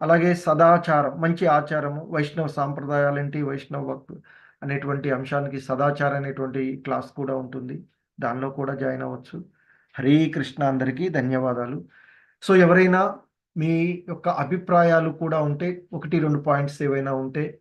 అలాగే సదాచారం, మంచి ఆచారము, వైష్ణవ సాంప్రదాయాలేంటి, వైష్ణవ భక్తు అనేటువంటి అంశానికి సదాచారం అనేటువంటి క్లాస్ కూడా ఉంటుంది. దానిలో కూడా జాయిన్ అవ్వచ్చు. హరే కృష్ణ. అందరికీ ధన్యవాదాలు. సో ఎవరైనా మీ యొక్క అభిప్రాయాలు కూడా ఉంటే 1, 2 పాయింట్స్ ఏవైనా ఉంటే